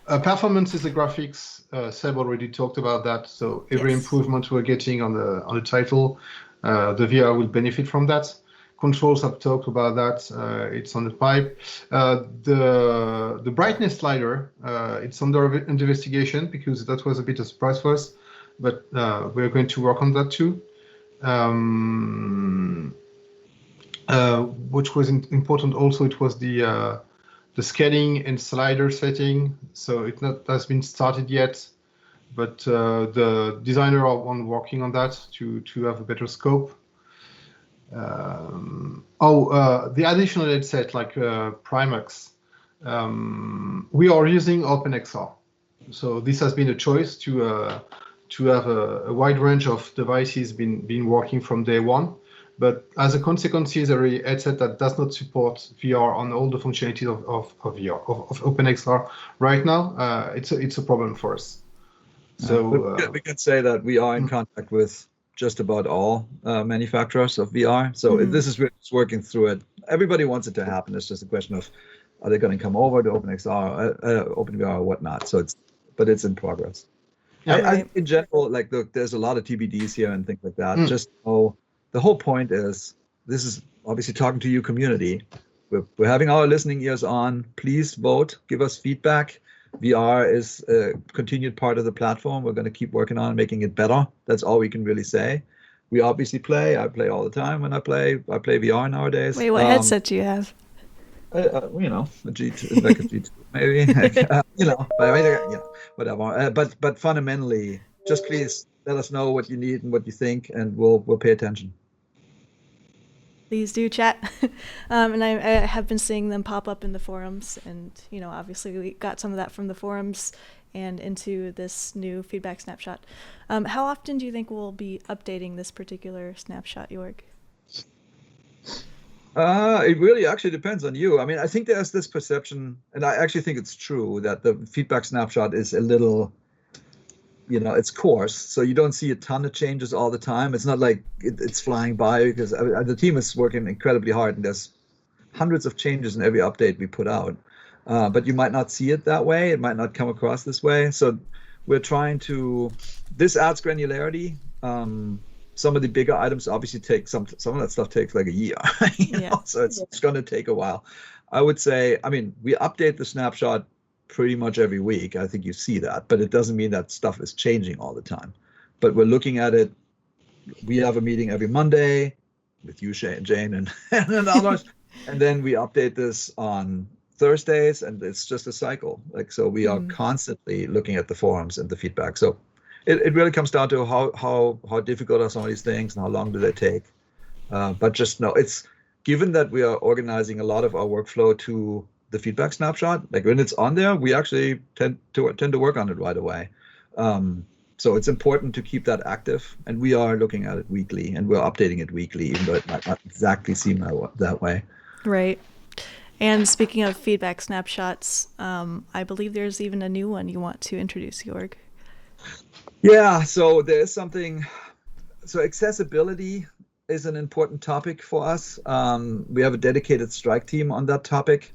Performance is the graphics. Seb already talked about that. So every improvement we're getting on the title, the VR will benefit from that. Controls, I've talked about that. It's on the pipe. The brightness slider, it's under investigation because that was a bit of a surprise for us. But we're going to work on that too. Which was important also, it was the scaling and slider setting. So it has been started yet, but the designer are working on that to have a better scope. The additional headset like Primax, we are using OpenXR. So this has been a choice to have a wide range of devices been working from day one. But as a consequence, there is a headset that does not support VR on all the functionalities of VR, of OpenXR right now. It's a problem for us. So we can say that we are in contact with just about all manufacturers of VR. So this is working through it. Everybody wants it to happen. It's just a question of are they going to come over to OpenXR, OpenVR, or whatnot. So it's in progress. Yeah, in general, look, there's a lot of TBDs here and things like that. Just know the whole point is this is obviously talking to you community. We're having our listening ears on. Please vote, give us feedback. VR is a continued part of the platform. We're going to keep working on making it better. That's all we can really say. We obviously play. I play all the time when I play VR nowadays. Wait, what headset do you have? A G2, like a G2, maybe. Whatever. But fundamentally, just please let us know what you need and what you think, and we'll pay attention. Please do chat. And I have been seeing them pop up in the forums, and obviously we got some of that from the forums, and into this new feedback snapshot. How often do you think we'll be updating this particular snapshot, Jorg? It really actually depends on you. I mean, I think there's this perception, and I actually think it's true, that the feedback snapshot is a little, it's coarse. So you don't see a ton of changes all the time. It's not like it's flying by, because the team is working incredibly hard, and there's hundreds of changes in every update we put out. But you might not see it that way. It might not come across this way. So we're trying to, this adds granularity. Some of the bigger items obviously take some of that stuff takes like a year, so it's going to take a while. I would say, I mean, we update the snapshot pretty much every week. I think you see that, but it doesn't mean that stuff is changing all the time. But we're looking at it. We have a meeting every Monday with you, Jayne, and others, and then we update this on Thursdays, and it's just a cycle. So we are constantly looking at the forums and the feedback. So it really comes down to how difficult are some of these things and how long do they take. But just know, it's given that we are organizing a lot of our workflow to the feedback snapshot. Like when it's on there, we actually tend to work on it right away. So it's important to keep that active, and we are looking at it weekly, and we're updating it weekly, even though it might not exactly seem that way. Right. And speaking of feedback snapshots, I believe there's even a new one you want to introduce, Jorg. Yeah, so there's something, so accessibility is an important topic for us. We have a dedicated strike team on that topic.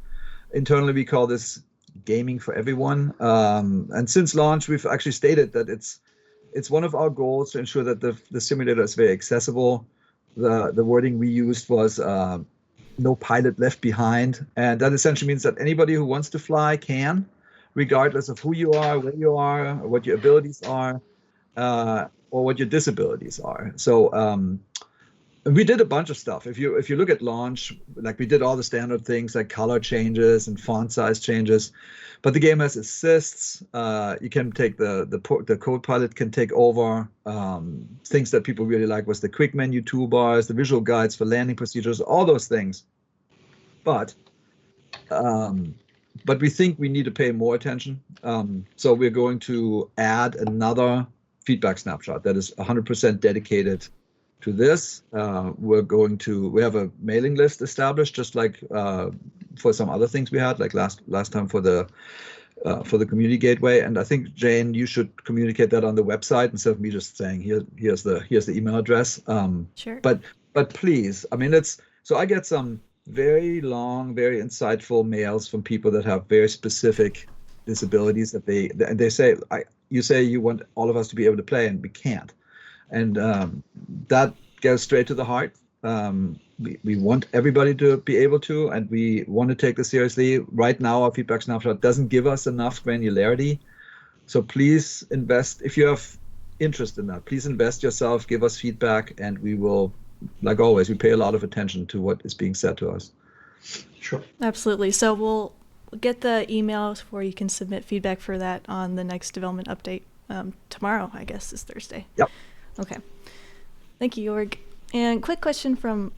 Internally, we call this gaming for everyone. And since launch, we've actually stated that it's one of our goals to ensure that the simulator is very accessible. The wording we used was no pilot left behind. And that essentially means that anybody who wants to fly can, regardless of who you are, where you are, or what your abilities are, or what your disabilities are. So we did a bunch of stuff. If you look at launch, like we did all the standard things like color changes and font size changes, but the game has assists. You can take the code pilot can take over. Things that people really like was the quick menu toolbars, the visual guides for landing procedures, all those things. But we think we need to pay more attention. So we're going to add another feedback snapshot that is 100% dedicated to this. We have a mailing list established, just like for some other things we had, like last time for the community gateway. And I think, Jayne, you should communicate that on the website instead of me just saying here's the email address. Sure. But please, I mean, so I get some very long, very insightful mails from people that have very specific disabilities that they say, you say you want all of us to be able to play, and we can't. And that goes straight to the heart. We want everybody to be able to, and we want to take this seriously. Right now, our feedback snapshot doesn't give us enough granularity. So please invest, if you have interest in that, please invest yourself, give us feedback, and we will, like always, we pay a lot of attention to what is being said to us. Sure. Absolutely. So we'll get the emails where you can submit feedback for that on the next development update tomorrow, I guess, is Thursday. Yep. Okay. Thank you, Jorg. And quick question from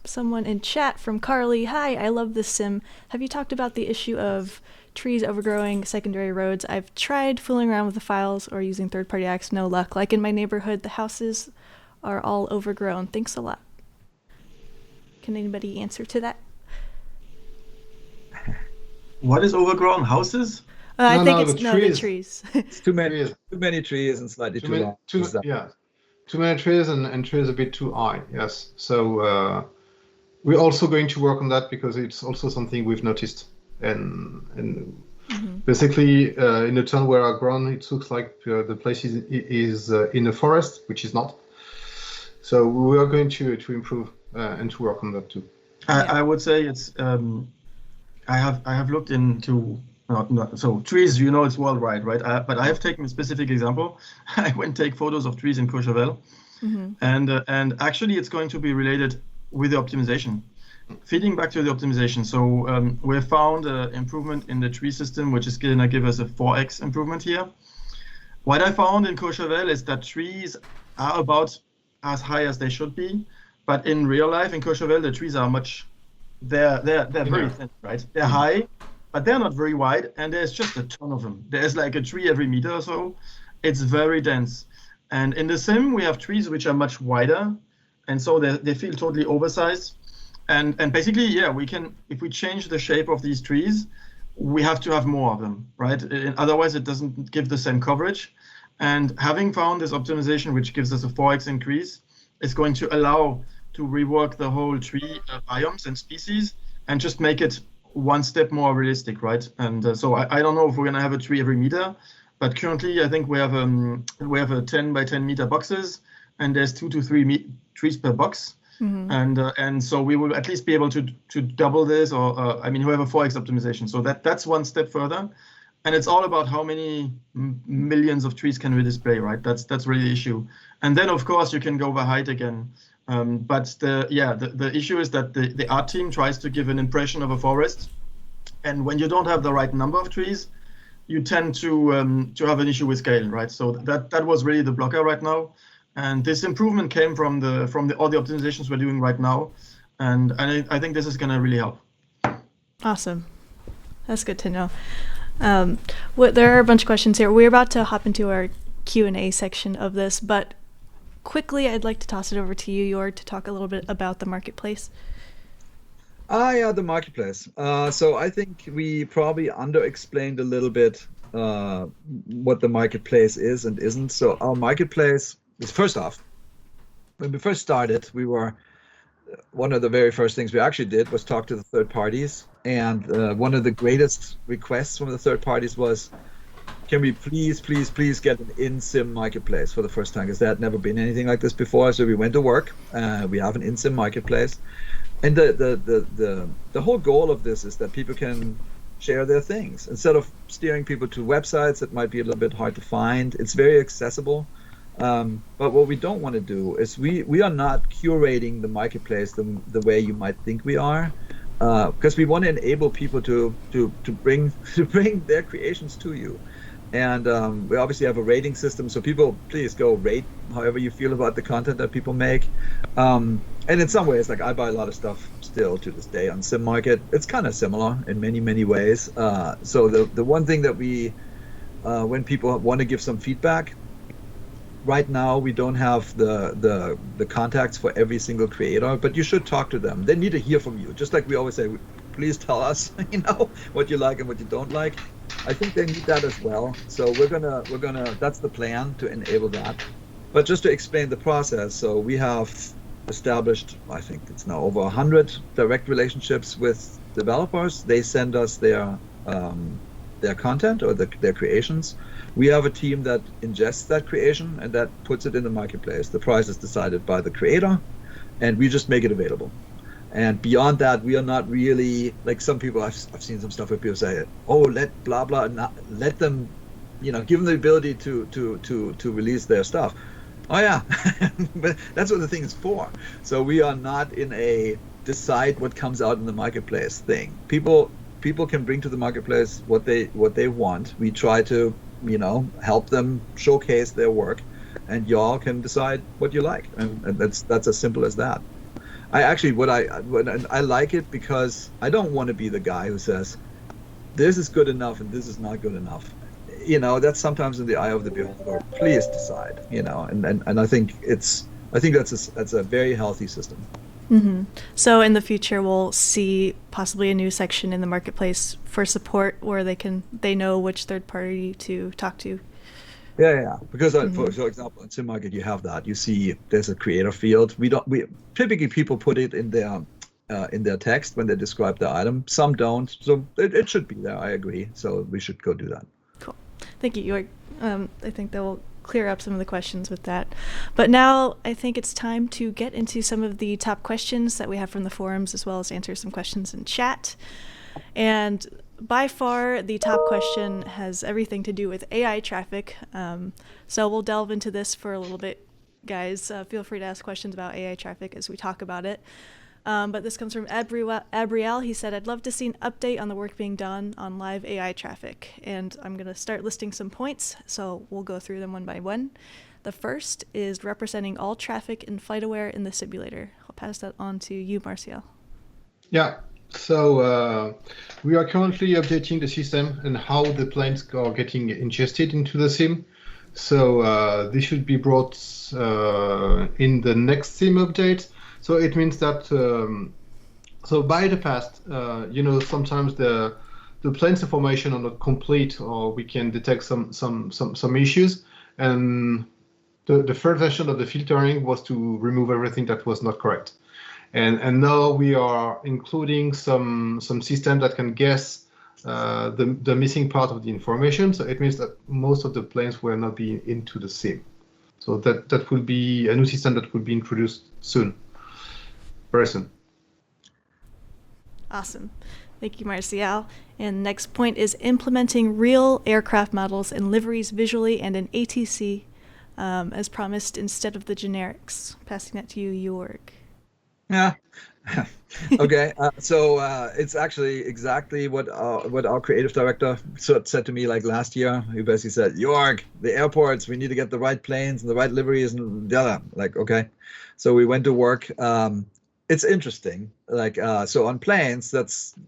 someone in chat from Carly. Hi, I love this sim. Have you talked about the issue of trees overgrowing secondary roads? I've tried fooling around with the files or using third-party apps, no luck. Like in my neighborhood, the houses are all overgrown. Thanks a lot. Can anybody answer to that? What is overgrown houses? I think the the trees. It's too many trees and slightly too long. Too many trees and trees a bit too high. Yes. So we're also going to work on that because it's also something we've noticed. And basically, in the town where I've grown, it looks like the place is in a forest, which is not. So we are going to improve and to work on that too. I would say it's. I have looked into. So trees, it's worldwide, right? But I have taken a specific example. I went take photos of trees in Courchevel, and actually it's going to be related with the optimization, feeding back to the optimization. So we found improvement in the tree system, which is going to give us a 4x improvement here. What I found in Courchevel is that trees are about as high as they should be, but in real life in Courchevel the trees are they're very thin, right? They're high. but they're not very wide, and there's just a ton of them. There's like a tree every meter or so. It's very dense. And in the sim, we have trees which are much wider, and so they feel totally oversized. And basically, yeah, we can, if we change the shape of these trees, we have to have more of them, right? Otherwise, it doesn't give the same coverage. And having found this optimization, which gives us a 4x increase, is going to allow to rework the whole tree biomes and species and just make it one step more realistic, right? And so I don't know if we're going to have a tree every meter, but currently I think we have a 10 by 10 meter boxes, and there's 2 to 3 trees per box. And so we will at least be able to double this, or we have a 4x optimization. So that's one step further. And it's all about how many millions of trees can we display, right? That's really the issue. And then of course you can go by height again. But the issue is that the art team tries to give an impression of a forest, and when you don't have the right number of trees, you tend to have an issue with scale, right? So that was really the blocker right now. And this improvement came from all the optimizations we're doing right now, and I think this is going to really help. Awesome, that's good to know. There are a bunch of questions here. We're about to hop into our Q&A section of this, but quickly, I'd like to toss it over to you, Jorg, to talk a little bit about the marketplace. Yeah, the marketplace. So I think we probably under-explained a little bit what the marketplace is and isn't. So our marketplace is, first off, when we first started, one of the very first things we actually did was talk to the third parties. And one of the greatest requests from the third parties was, can we please get an in-sim marketplace for the first time? Because there had never been anything like this before. So we went to work. We have an in-sim marketplace. And the whole goal of this is that people can share their things. Instead of steering people to websites that might be a little bit hard to find, it's very accessible. But what we don't want to do is we are not curating the marketplace the way you might think we are, because we want to enable people to bring their creations to you. And we obviously have a rating system, so people, please go rate however you feel about the content that people make. And in some ways, like, I buy a lot of stuff still to this day on Sim Market. It's kind of similar in many ways. So the one thing that we, when people want to give some feedback, right now we don't have the contacts for every single creator, but you should talk to them. They need to hear from you. Just like we always say, please tell us, what you like and what you don't like. I think they need that as well. So we're gonna that's the plan, to enable that. But just to explain the process, so we have established, I think it's now over 100 direct relationships with developers. They send us their content or their creations. We have a team that ingests that creation and that puts it in the marketplace. The price is decided by the creator, and we just make it available. And beyond that, we are not really, like some people, I've seen some stuff where people say, oh, let blah blah, not, let them, give them the ability to release their stuff. Oh yeah, but that's what the thing is for. So we are not in a decide what comes out in the marketplace thing. People can bring to the marketplace what they want. We try to help them showcase their work, and y'all can decide what you like, and that's as simple as that. I like it because I don't want to be the guy who says this is good enough and this is not good enough. That's sometimes in the eye of the beholder. Please decide. And I think that's a very healthy system. Mm-hmm. So in the future, we'll see possibly a new section in the marketplace for support where they know which third party to talk to. Yeah. Because for example, in Sim Market, you have that. You see, there's a creator field. We typically people put it in their text when they describe the item. Some don't, so it should be there. I agree. So we should go do that. Cool. Thank you, Jorg. I think that will clear up some of the questions with that. But now I think it's time to get into some of the top questions that we have from the forums, as well as answer some questions in chat. And by far, the top question has everything to do with AI traffic. So we'll delve into this for a little bit, guys. Feel free to ask questions about AI traffic as we talk about it. But this comes from Abriel. He said, I'd love to see an update on the work being done on live AI traffic. And I'm going to start listing some points, so we'll go through them one by one. The first is representing all traffic in FlightAware in the simulator. I'll pass that on to you, Martial. Yeah. So we are currently updating the system and how the planes are getting ingested into the sim. So this should be brought in the next sim update. So it means that so by the past, sometimes the planes information are not complete, or we can detect some issues. And the first version of the filtering was to remove everything that was not correct. And now we are including some system that can guess the missing part of the information. So it means that most of the planes will not be into the sim. So that will be a new system that will be introduced soon, very soon. Awesome. Thank you, Martial. And next point is implementing real aircraft models and liveries visually and in ATC as promised instead of the generics. Passing that to you, Jorg. Yeah. Okay. So it's actually exactly what our creative director said to me like last year. He basically said, "Jorg, the airports, we need to get the right planes and the right liveries and the other." Like, okay. So we went to work. It's interesting. Like, so on planes,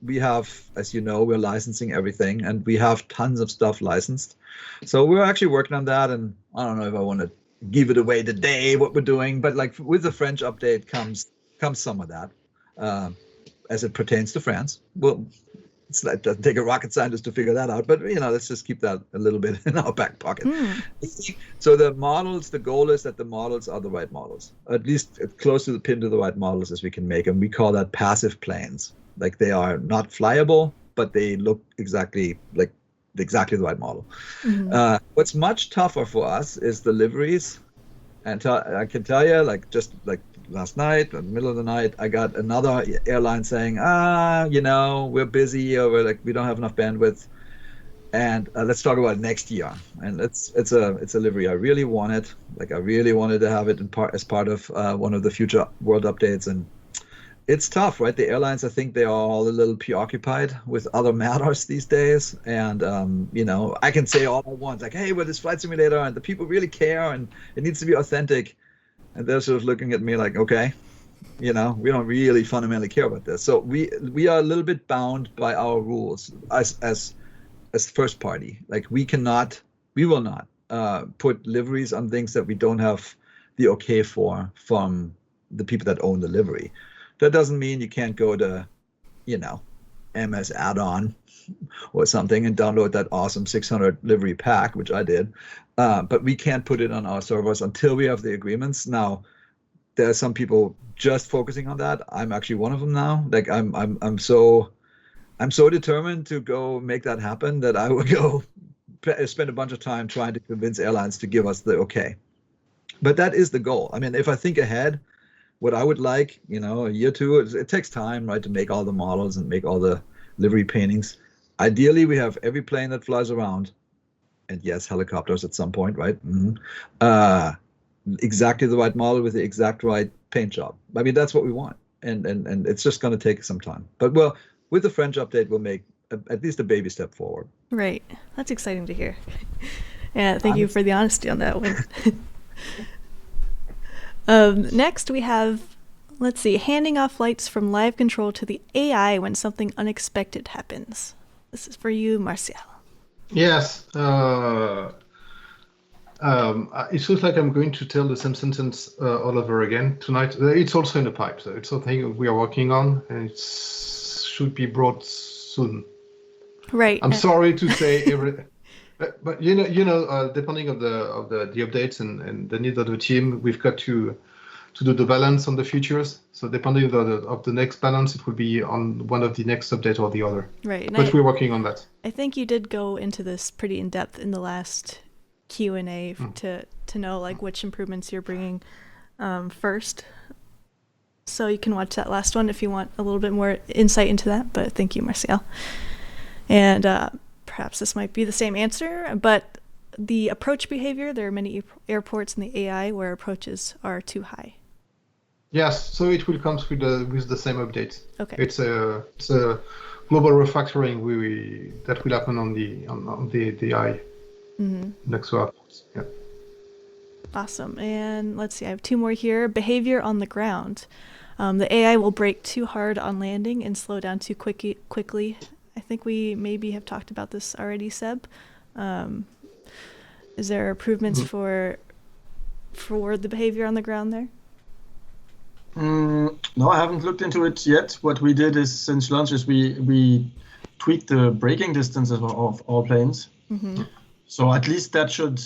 we have, as you know, we're licensing everything, and we have tons of stuff licensed. So we're actually working on that, and I don't know if I want to give it away today what we're doing, but like with the French update comes some of that as it pertains to France. Well, it doesn't take a rocket scientist to figure that out, but let's just keep that a little bit in our back pocket. So the goal is that the models are the right models, at least as close to the pin to the right models as we can make them. We call that passive planes. Like, they are not flyable, but they look exactly the right model. What's much tougher for us is the liveries. And I can tell you, just last night, in the middle of the night, I got another airline saying, we're busy, or we don't have enough bandwidth, and let's talk about next year. And it's a livery I really wanted. I really wanted to have it as part of one of the future world updates, and it's tough, right? The airlines, I think they are all a little preoccupied with other matters these days. And, I can say all I want, like, hey, we're this flight simulator and the people really care and it needs to be authentic. And they're sort of looking at me like, okay, we don't really fundamentally care about this. So we are a little bit bound by our rules as first party. Like, we will not put liveries on things that we don't have the okay from the people that own the livery. That doesn't mean you can't go to, MS add-on or something and download that awesome 600 livery pack, which I did. But we can't put it on our servers until we have the agreements. Now, there are some people just focusing on that. I'm actually one of them now. Like, I'm so determined to go make that happen that I would go spend a bunch of time trying to convince airlines to give us the okay. But that is the goal. I mean, if I think ahead, what I would like, a year or two, it takes time, right, to make all the models and make all the livery paintings. Ideally, we have every plane that flies around, and yes, helicopters at some point, right? Exactly the right model with the exact right paint job. I mean, that's what we want, and it's just going to take some time. But with the French update, we'll make at least a baby step forward. Right, that's exciting to hear. Yeah, thank you for the honesty on that one. Next, we have, handing off flights from live control to the AI when something unexpected happens. This is for you, Martial. Yes. It feels like I'm going to tell the same sentence all over again tonight. It's also in the pipe, so it's something we are working on, and it should be brought soon. Right. I'm sorry to say everything. But depending on the updates and the needs of the team, we've got to do the balance on the features. So depending of the next balance, it will be on one of the next update or the other. Right. But we're working on that. I think you did go into this pretty in depth in the last Q&A to know which improvements you're bringing first. So you can watch that last one if you want a little bit more insight into that. But thank you, Martial. And perhaps this might be the same answer, but the approach behavior, there are many airports in the AI where approaches are too high. Yes, so it will come with the same update. Okay. It's a global refactoring that will happen on the AI next to airports. Yeah. Awesome. And let's see, I have two more here. Behavior on the ground. The AI will brake too hard on landing and slow down too quickly. I think we maybe have talked about this already, Seb. Is there improvements for the behavior on the ground there? No, I haven't looked into it yet. What we did is, since launch, is we tweaked the braking distance of all planes. So at least that should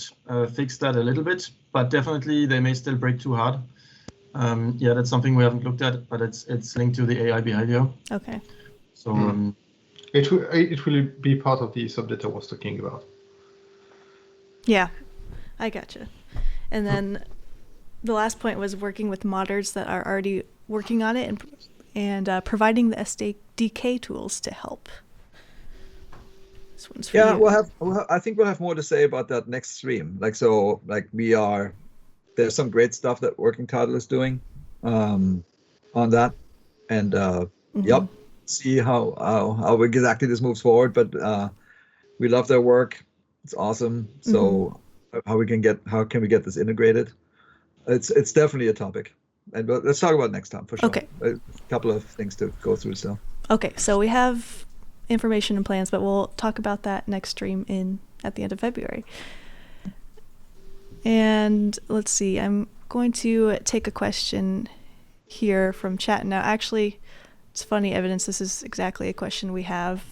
fix that a little bit, but definitely they may still brake too hard. Yeah, that's something we haven't looked at, but it's linked to the AI behavior. Okay. So it will be part of the subdata I was talking about. Yeah, I gotcha. And then the last point was working with modders that are already working on it and providing the SDK tools to help. This one's for you. I think we'll have more to say about that next stream. There's some great stuff that Working Title is doing on that, and see how exactly this moves forward. But we love their work; it's awesome. So how can we get this integrated? It's definitely a topic, and let's talk about it next time for sure. Okay, a couple of things to go through still. Okay, so we have information and plans, but we'll talk about that next stream at the end of February. And let's see, I'm going to take a question here from chat. Now, actually, it's funny, Evidence, this is exactly a question we have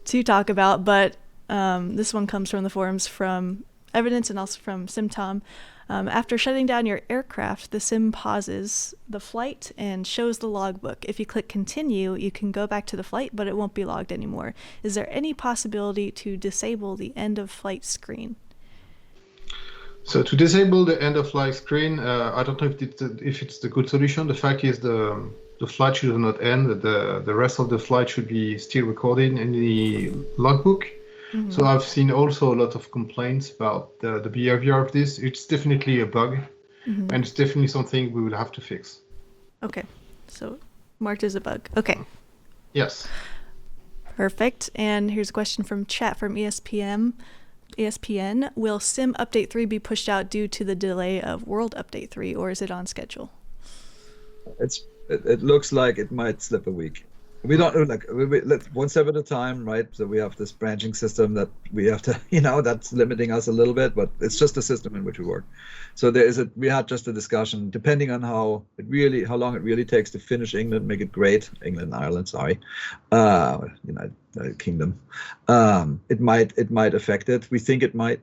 to talk about, but this one comes from the forums from Evidence and also from SimTom. After shutting down your aircraft, the sim pauses the flight and shows the logbook. If you click continue, you can go back to the flight, but it won't be logged anymore. Is there any possibility to disable the end of flight screen? So to disable the end of flight screen, I don't know if it's the good solution. The fact is the flight should not end. The rest of the flight should be still recorded in the logbook. So I've seen also a lot of complaints about the behavior of this. It's definitely a bug, and it's definitely something we will have to fix. Okay, so marked as a bug. Okay. Yes. Perfect. And here's a question from chat from ESPN. Will Sim Update 3 be pushed out due to the delay of World Update 3, or is it on schedule? It looks like it might slip a week. We don't let's one step at a time, right? So we have this branching system that we have to, that's limiting us a little bit, but it's just a system in which we work. So we had just a discussion, depending on how long it really takes to finish England, make it great, Ireland, sorry, United Kingdom. It might affect it. We think it might,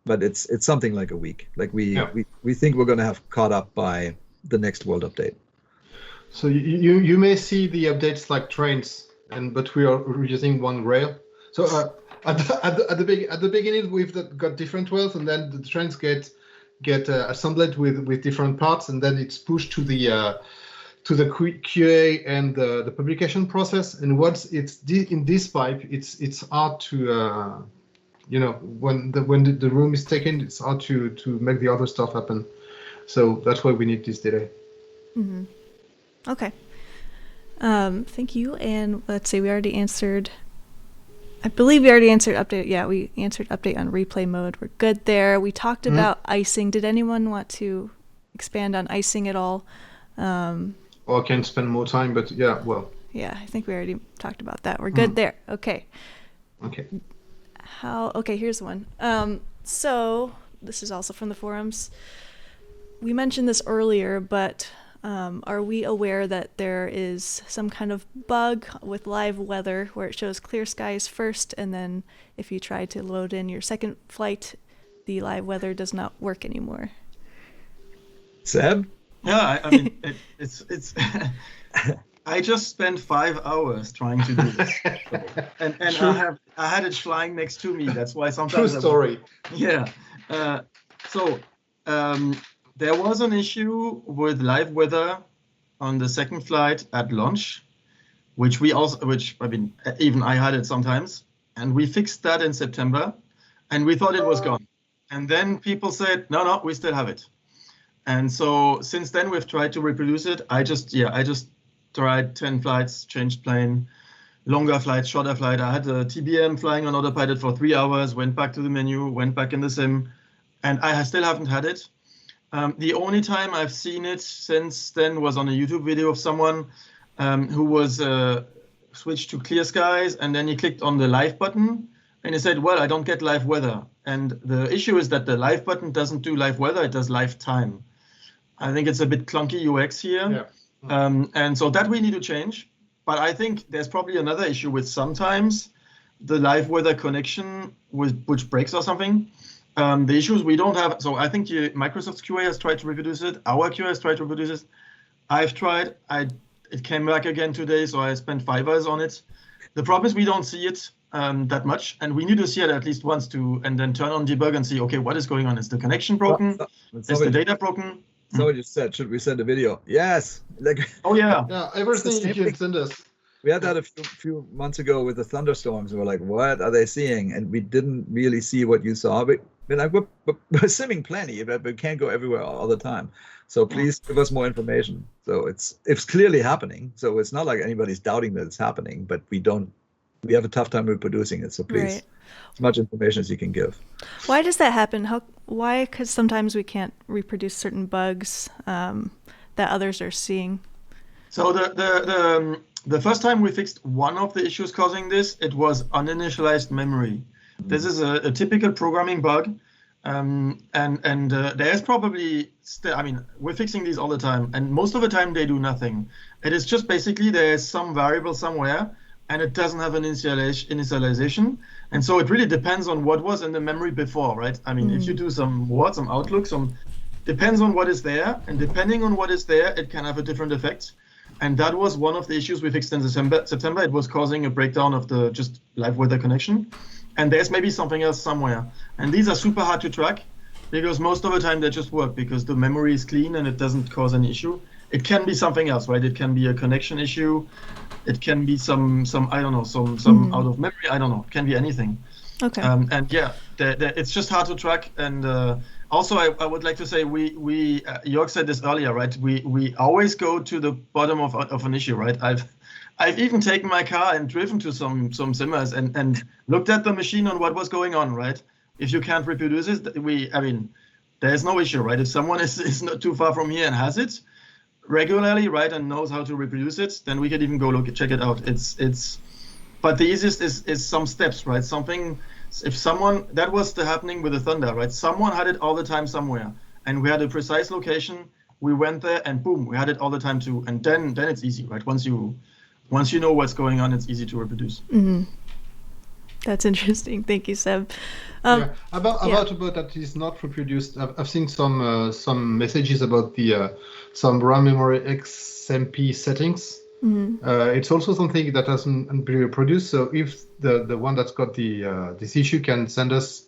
but it's something like a week. Like we think we're going to have caught up by the next World Update. So you may see the updates like trains, but we are using one rail. So at the beginning we've got different rails, and then the trains get assembled with different parts, and then it's pushed to the QA and the publication process. And once it's in this pipe, it's hard to when the room is taken, it's hard to make the other stuff happen. So that's why we need this delay. Mm-hmm. Okay. Thank you. And let's see, I believe we already answered update. Yeah, we answered update on replay mode. We're good there. We talked about icing. Did anyone want to expand on icing at all? Or I can spend more time, but yeah, well. Yeah, I think we already talked about that. We're good there. Okay. Okay. Okay, here's one. So this is also from the forums. We mentioned this earlier, but are we aware that there is some kind of bug with live weather where it shows clear skies first, and then if you try to load in your second flight, the live weather does not work anymore? Seb? Yeah, I mean, it's. I just spent 5 hours trying to do this, and I had it flying next to me. That's why sometimes. True story. Yeah. There was an issue with live weather on the second flight at launch, even I had it sometimes, and we fixed that in September, and we thought it was gone. And then people said, no, we still have it. And so since then we've tried to reproduce it. I just tried 10 flights, changed plane, longer flights, shorter flight. I had a TBM flying on autopilot for 3 hours, went back to the menu, went back in the sim, and I still haven't had it. The only time I've seen it since then was on a YouTube video of someone who was switched to clear skies, and then he clicked on the live button and he said, well, I don't get live weather. And the issue is that the live button doesn't do live weather, it does live time. I think it's a bit clunky UX here. Yeah. And so that we need to change. But I think there's probably another issue with sometimes the live weather connection which breaks or something. The issues we don't have, so I think Microsoft's QA has tried to reproduce it. Our QA has tried to reproduce it. I've tried. It came back again today, so I spent 5 hours on it. The problem is we don't see it that much, and we need to see it at least once and then turn on debug and see, okay, what is going on? Is the connection broken? Is the data broken? Somebody just said, should we send a video? Yes. Oh yeah. Yeah, everything you can send us. We had that a few months ago with the thunderstorms. We're like, what are they seeing? And we didn't really see what you saw. But we're simming plenty, but we can't go everywhere all the time. So please give us more information. So it's clearly happening. So it's not like anybody's doubting that it's happening, but we have a tough time reproducing it. So please, as much information as you can give. Why does that happen? Why? Because sometimes we can't reproduce certain bugs that others are seeing. So the first time we fixed one of the issues causing this, it was uninitialized memory. This is a typical programming bug, and there's probably we're fixing these all the time, and most of the time they do nothing. It is just basically there's some variable somewhere, and it doesn't have an initialization, and so it really depends on what was in the memory before, right? I mean, if you do some Word, some Outlook, depends on what is there, and depending on what is there, it can have a different effect. And that was one of the issues we fixed in September. It was causing a breakdown of the just live weather connection. And there's maybe something else somewhere. And these are super hard to track because most of the time they just work because the memory is clean and it doesn't cause any issue. It can be something else, right? It can be a connection issue. It can be some I don't know, some out of memory. I don't know. It can be anything. Okay. And yeah, it's just hard to track. And also, I would like to say we Jorg said this earlier, right? We always go to the bottom of an issue, right? I've even taken my car and driven to some simmers and looked at the machine on what was going on, right? If you can't reproduce it, there's no issue, right? If someone is not too far from here and has it regularly, right, and knows how to reproduce it, then we could even go check it out. But the easiest is some steps, right? If someone, that was happening with the Thunder, right? Someone had it all the time somewhere, and we had a precise location. We went there, and boom, we had it all the time too. And then it's easy, right? Once you know what's going on, it's easy to reproduce. Mm-hmm. That's interesting. Thank you, Seb. About that is not reproduced. I've seen some messages about the some RAM memory XMP settings. Mm-hmm. It's also something that hasn't been reproduced. So if the one that's got this issue can send us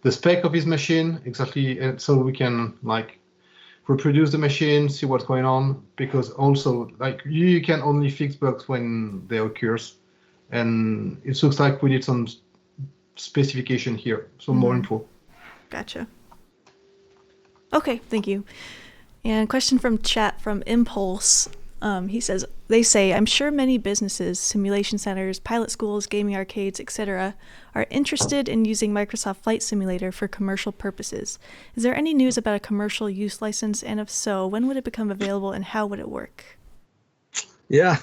the spec of his machine exactly, so we can reproduce the machine, see what's going on. Because also you can only fix bugs when they occurs, and it looks like we need some specification here, so more info. Gotcha. Okay, thank you. And question from chat from Impulse. He says, they say, I'm sure many businesses, simulation centers, pilot schools, gaming arcades, etc., are interested in using Microsoft Flight Simulator for commercial purposes. Is there any news about a commercial use license? And if so, when would it become available and how would it work? Yeah.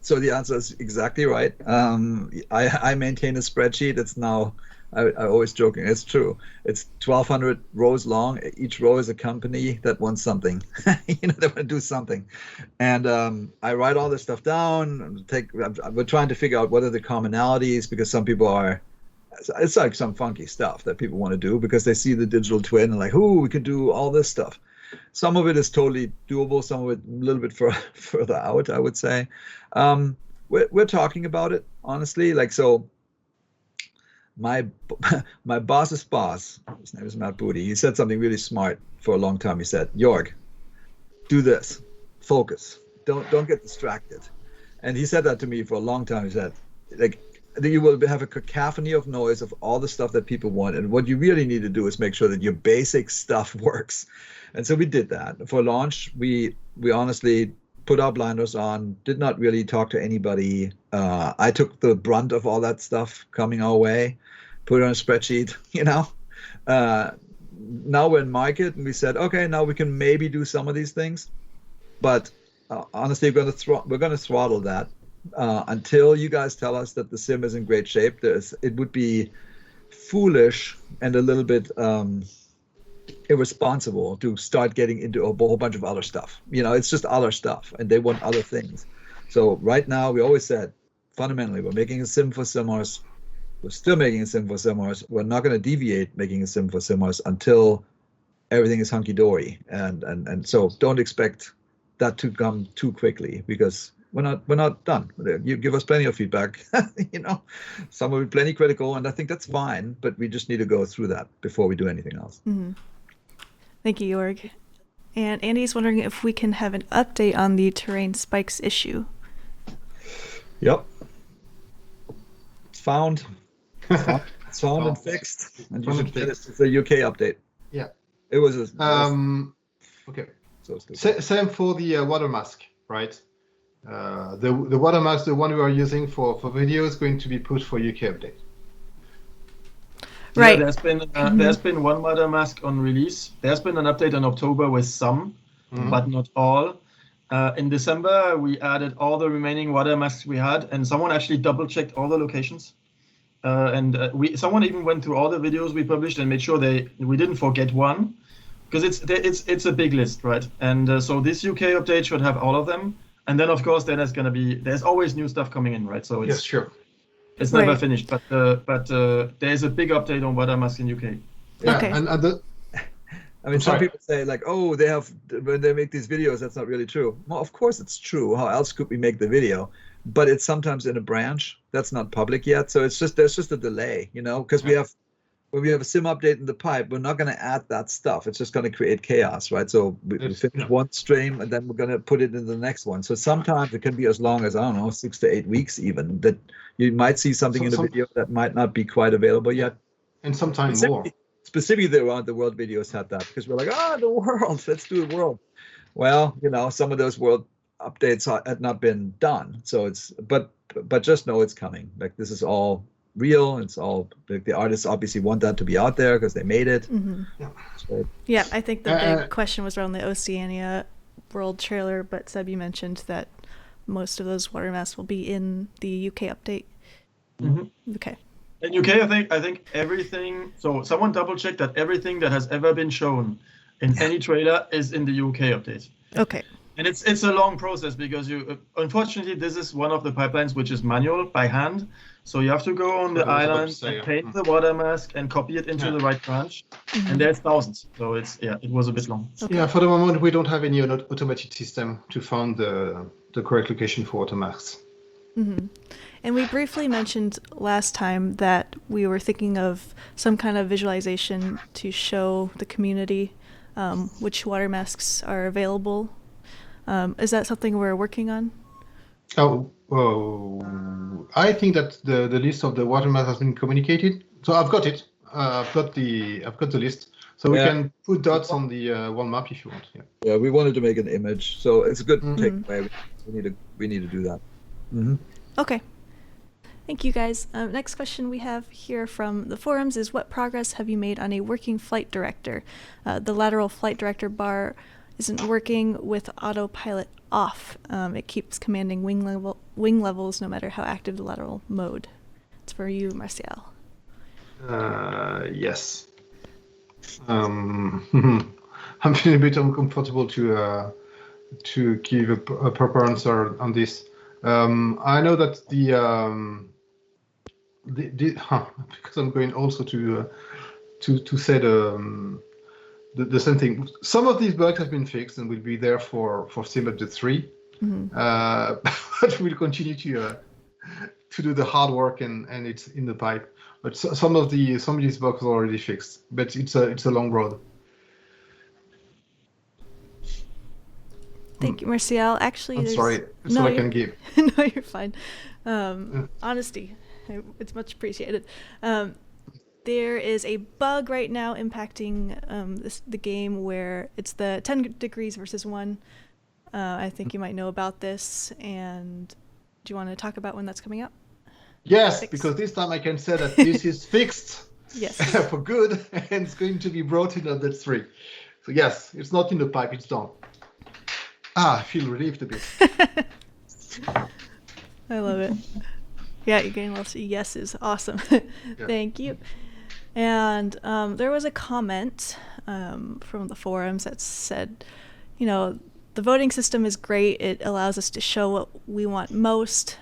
So the answer is exactly right. I maintain a spreadsheet. It's now, I always joking, it's true. It's 1,200 rows long. Each row is a company that wants something. They want to do something. And I write all this stuff down. We're trying to figure out what are the commonalities, because some people it's like some funky stuff that people want to do because they see the digital twin and like, we can do all this stuff. Some of it is totally doable. Some of it a little bit further out, I would say. We're talking about it, honestly. So my boss's boss, his name is Matt Booty, he said something really smart for a long time. He said, Jorg, do this. Focus. Don't get distracted. And he said that to me for a long time. He said, you will have a cacophony of noise of all the stuff that people want. And what you really need to do is make sure that your basic stuff works. And so we did that. For launch, we honestly put our blinders on, did not really talk to anybody. I took the brunt of all that stuff coming our way, put it on a spreadsheet, now we're in market, and we said, okay, now we can maybe do some of these things, but honestly, we're gonna throttle that until you guys tell us that the sim is in great shape. It would be foolish and a little bit irresponsible to start getting into a whole bunch of other stuff. It's just other stuff, and they want other things. So right now, we always said, fundamentally, we're making a sim for simmers. We're still making a sim for simmers. We're not going to deviate making a sim for simmers until everything is hunky-dory. And so don't expect that to come too quickly, because we're not done. You give us plenty of feedback. Some will be plenty critical, and I think that's fine, but we just need to go through that before we do anything else. Mm-hmm. Thank you, Jorg. And Andy's wondering if we can have an update on the terrain spikes issue. Yep. It's found. It's found and fixed. And you should get it. It's a UK update. Yeah. It was okay. So same for the water mask, right? The water mask, the one we are using for video, is going to be pushed for UK update. Right. Yeah, there's been one water mask on release. There's been an update in October with some, but not all. In December, we added all the remaining water masks we had, and someone actually double-checked all the locations. Someone even went through all the videos we published and made sure we didn't forget one, because it's a big list, right? And so this UK update should have all of them. And then, of course, there's always new stuff coming in, right? So yes, sure. It's never finished, but there's a big update on water mask in UK. Yeah, okay. Some people say like, oh, when they make these videos, that's not really true. Well, of course it's true. How else could we make the video? But it's sometimes in a branch that's not public yet. So there's just a delay, because when we have a sim update in the pipe, we're not going to add that stuff. It's just going to create chaos, right? So we finish one stream, and then we're going to put it in the next one. So sometimes it can be as long as, 6 to 8 weeks even, that you might see something in the video that might not be quite available yet. And sometimes more. Specifically, the Around the World videos had that, because we're like, the world, let's do the world. Well, some of those world updates had not been done. So but just know it's coming. Like, this is all real. It's all, like, the artists obviously want that to be out there because they made it. Mm-hmm. Yeah, I think the big question was around the Oceania world trailer, but Seb, you mentioned that most of those water masks will be in the UK update. Mm-hmm. Okay. In UK, I think everything. So someone double checked that everything that has ever been shown in any trailer is in the UK update. Okay. And it's a long process, because unfortunately this is one of the pipelines which is manual by hand. So you have to go on the island and paint the water mask and copy it into the right branch. Mm-hmm. And there's thousands. So it was a bit long. Okay. Yeah, for the moment we don't have any automated system to find the correct location for water masks. Mm-hmm. And we briefly mentioned last time that we were thinking of some kind of visualization to show the community which water masks are available. Is that something we're working on? I think that the list of the water masks has been communicated. So I've got it. I've got the list. So we can put dots on the one map if you want. Yeah, we wanted to make an image, so it's a good takeaway. We need to do that. Mm-hmm. Okay. Thank you, guys. Next question we have here from the forums is, what progress have you made on a working flight director? The lateral flight director bar isn't working with autopilot off. It keeps commanding wing levels no matter how active the lateral mode. It's for you, Martial. Yes. I'm feeling a bit uncomfortable to give a proper answer on this. I know that because I'm going also to say the same thing. Some of these bugs have been fixed and will be there for Sim Update 3. Mm-hmm. But we'll continue to do the hard work and it's in the pipe. But some of these bugs are already fixed. But it's a long road. Thank you, Martial. Actually, I'm sorry. That's all I can give. No, you're fine. Honesty, it's much appreciated. There is a bug right now impacting the game where it's the 10 degrees versus 1. I think you might know about this. And do you want to talk about when that's coming up? Yes, because this time I can say that this is fixed. Yes. for good, and it's going to be brought in update 3. So yes, it's not in the pipe, it's done. I feel relieved a bit. I love it. Yeah, you're getting lots of yeses. Awesome. Thank you. And there was a comment from the forums that said, the voting system is great. It allows us to show what we want most,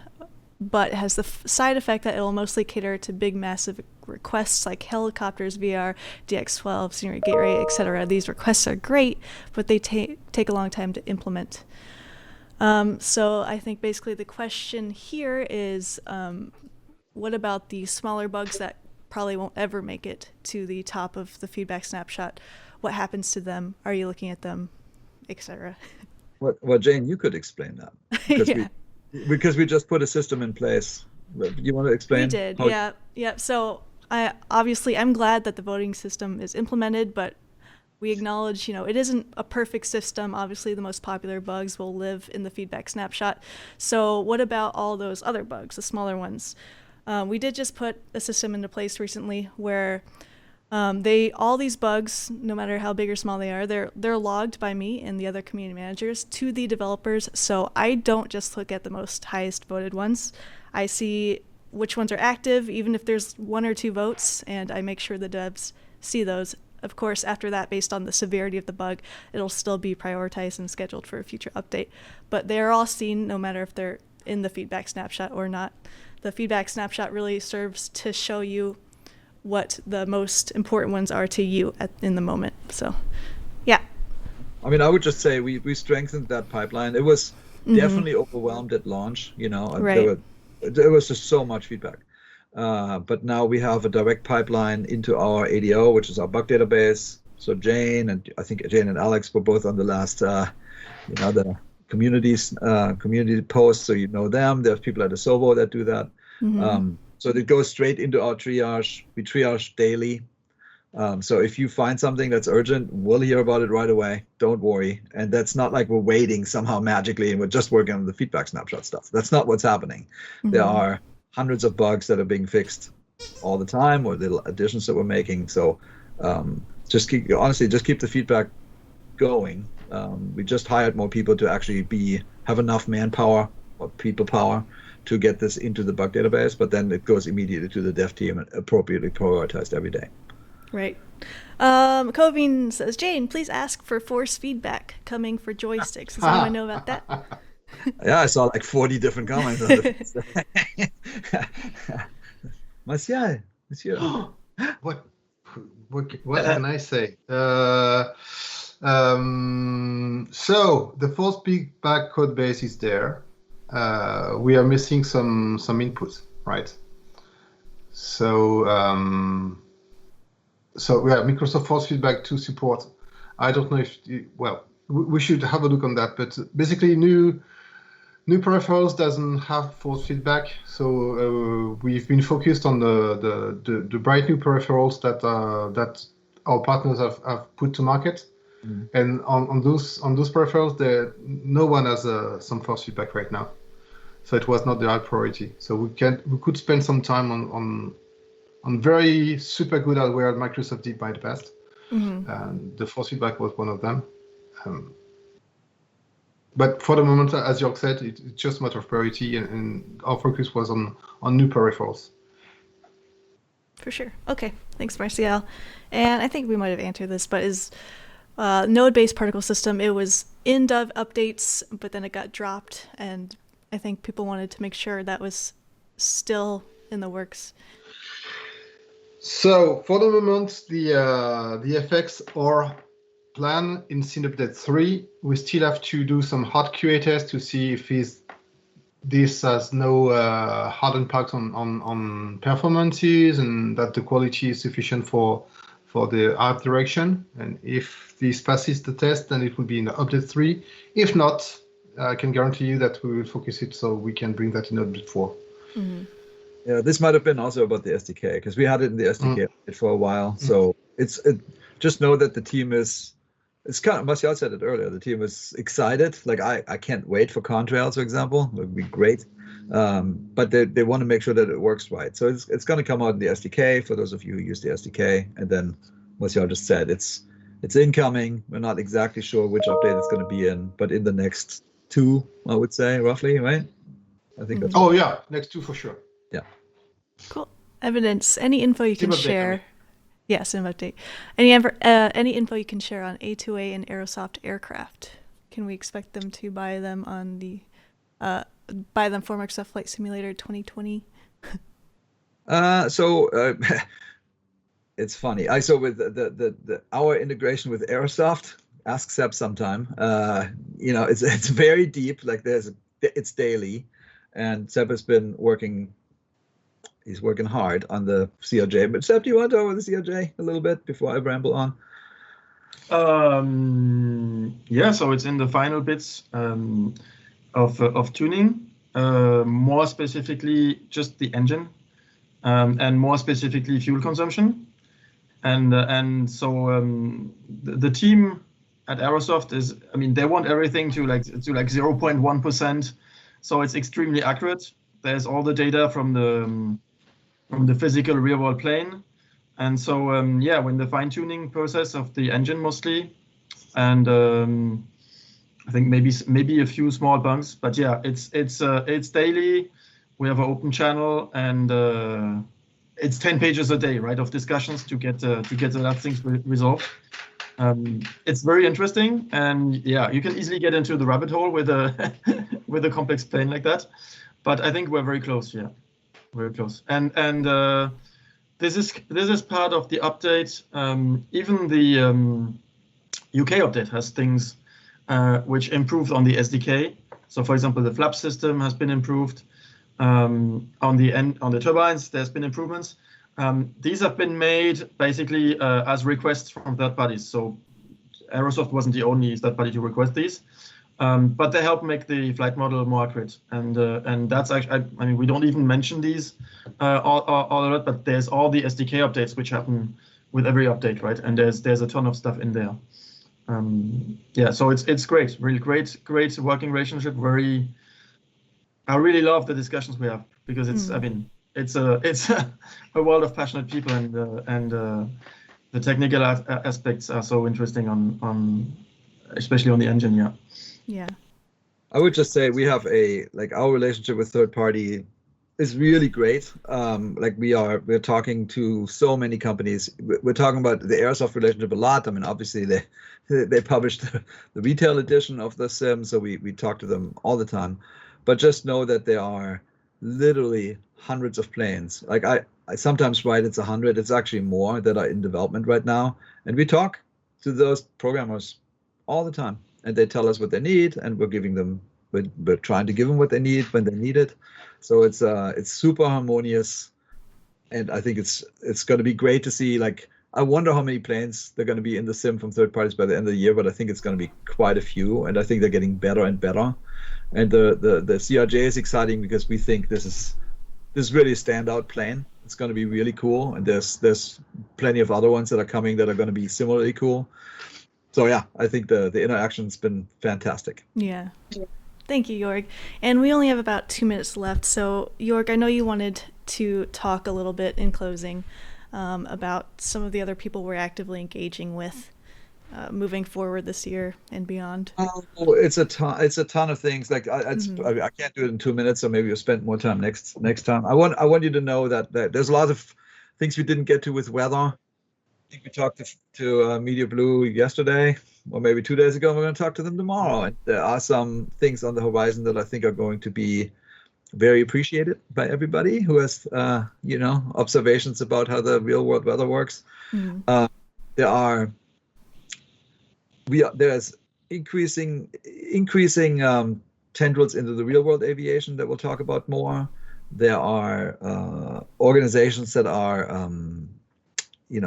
but it has the side effect that it will mostly cater to big, massive requests like helicopters, VR, DX12, scenery gate rate, etc. These requests are great, but they take a long time to implement. So I think basically the question here is, what about the smaller bugs that probably won't ever make it to the top of the feedback snapshot? What happens to them? Are you looking at them, etc.? Well, Jayne, you could explain that. Because we just put a system in place. You want to explain? We did, yeah. So I'm glad that the voting system is implemented, but we acknowledge, it isn't a perfect system. Obviously, the most popular bugs will live in the feedback snapshot. So what about all those other bugs, the smaller ones? We did just put a system into place recently where all these bugs, no matter how big or small they are, they're logged by me and the other community managers to the developers. So I don't just look at the most highest voted ones. I see which ones are active, even if there's 1 or 2 votes, and I make sure the devs see those. Of course, after that, based on the severity of the bug, it'll still be prioritized and scheduled for a future update. But they're all seen no matter if they're in the feedback snapshot or not. The feedback snapshot really serves to show you what the most important ones are to you in the moment. So, yeah. I mean, I would just say we strengthened that pipeline. It was definitely overwhelmed at launch. Right. There was just so much feedback. But now we have a direct pipeline into our ADO, which is our bug database. So Jayne and Alex were both on the last, the community posts, so you know them. There's people at Asobo that do that. So it goes straight into our triage. We triage daily. So if you find something that's urgent, we'll hear about it right away. Don't worry. And that's not like we're waiting somehow magically and we're just working on the feedback snapshot stuff. That's not what's happening. There are hundreds of bugs that are being fixed all the time, or little additions that we're making. So just keep the feedback going. We just hired more people to actually have enough manpower or people power to get this into the bug database, but then it goes immediately to the dev team and appropriately prioritized every day. Right. Covine says, Jayne, please ask for force feedback coming for joysticks. Does anyone know about that? Yeah, I saw like 40 different comments on it. Monsieur. What can I say? So the force feedback code base is there. We are missing some inputs, right? So Microsoft Force Feedback 2 support. I don't know if we should have a look on that. But basically, new peripherals doesn't have force feedback. So we've been focused on the bright new peripherals that our partners have put to market. And on those peripherals, no one has some force feedback right now. So it was not the high priority. So we could spend some time on very super good hardware that Microsoft did by the past. And the force feedback was one of them. But for the moment, as Jorg said, it's just a matter of priority, and our focus was on new peripherals. For sure. Okay. Thanks, Martial. And I think we might have answered this, but is node-based particle system, it was in Dev updates, but then it got dropped, and I think people wanted to make sure that was still in the works. So for the moment, the effects are planned in Scene Update 3. We still have to do some hard QA tests to see if this has no hard impact on performances and that the quality is sufficient for the art direction. And if this passes the test, then it will be in Update 3. If not, I can guarantee you that we will focus it so we can bring that in Update 4. Yeah, this might have been also about the SDK, because we had it in the SDK for a while. So just know that the team it's kind of, Martial said it earlier, the team is excited. Like I can't wait for Contrails, for example. It would be great. But they want to make sure that it works right. So it's going to come out in the SDK for those of you who use the SDK. And then, what y'all just said, it's incoming. We're not exactly sure which update it's going to be in, but in the next 2, I would say, roughly, right? I think that's. Oh yeah, next 2 for sure. Yeah. Cool. Evidence. Any info you can Sim update, share? I mean. Yeah, sim update. Any info you can share on A2A and Aerosoft aircraft? Can we expect them to buy them on the for Microsoft Flight Simulator 2020? It's funny. So with the our integration with Aerosoft, ask Seb sometime. It's very deep. Like it's daily, and Seb has been working. He's working hard on the COJ. But Seb, do you want to go over the COJ a little bit before I ramble on? Yeah, so it's in the final bits of tuning, more specifically just the engine, and more specifically fuel consumption, and so the team at Aerosoft is, I mean, they want everything to like 0.1%, so it's extremely accurate. There's all the data from the physical real world plane. And so, when the fine-tuning process of the engine mostly, and I think maybe a few small bugs, but yeah, it's daily. We have an open channel, and it's 10 pages a day, right, of discussions to get the last things resolved. It's very interesting, and yeah, you can easily get into the rabbit hole with a with a complex plane like that. But I think we're very close, yeah, very close, and. This is part of the update. Even the UK update has things which improved on the SDK. So, for example, the flap system has been improved. On the turbines, there's been improvements. These have been made basically as requests from third parties. So, Aerosoft wasn't the only third party to request these. But they help make the flight model more accurate, and that's actually, I mean, we don't even mention these all a lot, but there's all the SDK updates which happen with every update, right? And there's a ton of stuff in there. So it's great, really great working relationship. I really love the discussions we have, because it's I mean it's a world of passionate people, and the technical aspects are so interesting on especially on the engine, yeah. Yeah. I would just say we have our relationship with third party is really great. We're talking to so many companies. We're talking about the Aerosoft relationship a lot. I mean, obviously they published the retail edition of the sim, so we talk to them all the time. But just know that there are literally hundreds of planes. Like I sometimes write it's 100. It's actually more that are in development right now, and we talk to those programmers all the time. And they tell us what they need, and we're trying to give them what they need when they need it. So it's super harmonious, and I think it's going to be great to see. Like, I wonder how many planes they're going to be in the sim from third parties by the end of the year, but I think it's going to be quite a few, and I think they're getting better and better. And the CRJ is exciting because we think this is really a standout plane. It's going to be really cool, and there's plenty of other ones that are coming that are going to be similarly cool. So yeah, I think the interaction's been fantastic. Yeah. Thank you, Jorg. And we only have about 2 minutes left. So Jorg, I know you wanted to talk a little bit in closing about some of the other people we're actively engaging with moving forward this year and beyond. Oh, it's a ton of things. Like I can't do it in 2 minutes, so maybe we'll spend more time next time. I want you to know that there's a lot of things we didn't get to with weather. I think we talked to Media Blue yesterday, or maybe 2 days ago, and we're going to talk to them tomorrow. And there are some things on the horizon that I think are going to be very appreciated by everybody who has, observations about how the real world weather works. Mm-hmm. There's increasing tendrils into the real world aviation that we'll talk about more. There are organizations that are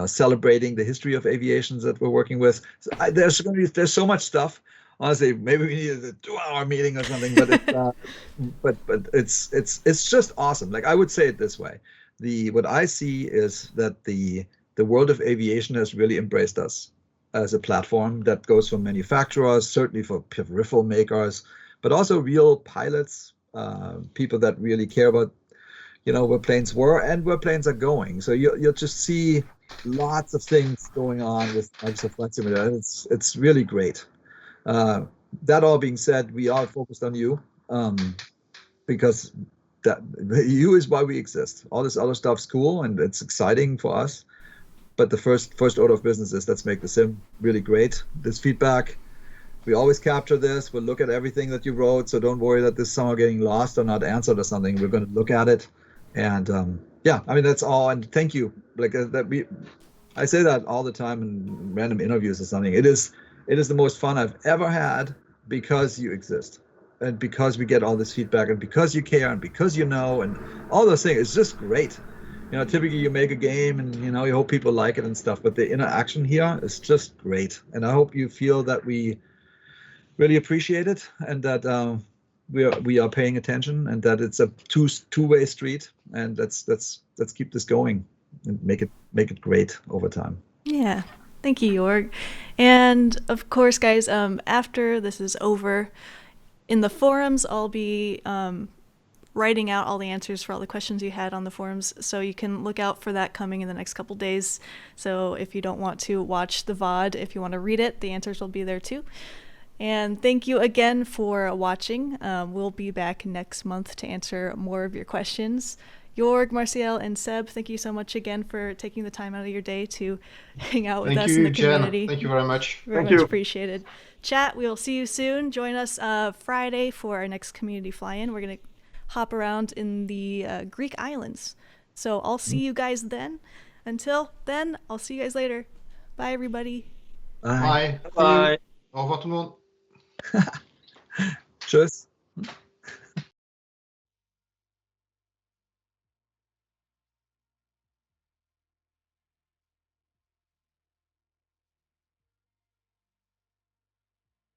celebrating the history of aviation that we're working with. So there's so much stuff. Honestly, maybe we need a 2-hour meeting or something, but it's just awesome. Like, I would say it this way: what I see is that the world of aviation has really embraced us as a platform that goes from manufacturers, certainly for peripheral makers, but also real pilots, people that really care about, where planes were and where planes are going. So you'll just see lots of things going on with Microsoft Flight Simulator. It's really great. That all being said, we are focused on you, because that you is why we exist. All this other stuff's cool and it's exciting for us, but the first order of business is let's make the sim really great. This feedback, we always capture this. We'll look at everything that you wrote, so don't worry that this somehow getting lost or not answered or something. We're going to look at it, and yeah, I mean that's all. And thank you. I say that all the time in random interviews or something. It is the most fun I've ever had because you exist, and because we get all this feedback, and because you care, and because and all those things. It's just great. Typically you make a game and you hope people like it and stuff, but the interaction here is just great, and I hope you feel that we really appreciate it, and that we are paying attention, and that it's a two-way street, and let's keep this going and make it great over time. Yeah. Thank you, Jorg. And of course, guys, after this is over, in the forums, I'll be writing out all the answers for all the questions you had on the forums, so you can look out for that coming in the next couple days. So if you don't want to watch the VOD, if you want to read it, the answers will be there too. And thank you again for watching. We'll be back next month to answer more of your questions. Jorg, Martial, and Seb, thank you so much again for taking the time out of your day to hang out with us in the community. Jen. Thank you very much. Thank you. Appreciated. Chat, we'll see you soon. Join us Friday for our next community fly-in. We're going to hop around in the Greek islands. So I'll see you guys then. Until then, I'll see you guys later. Bye, everybody. Bye. Bye. Au revoir tout le monde. Tschüss.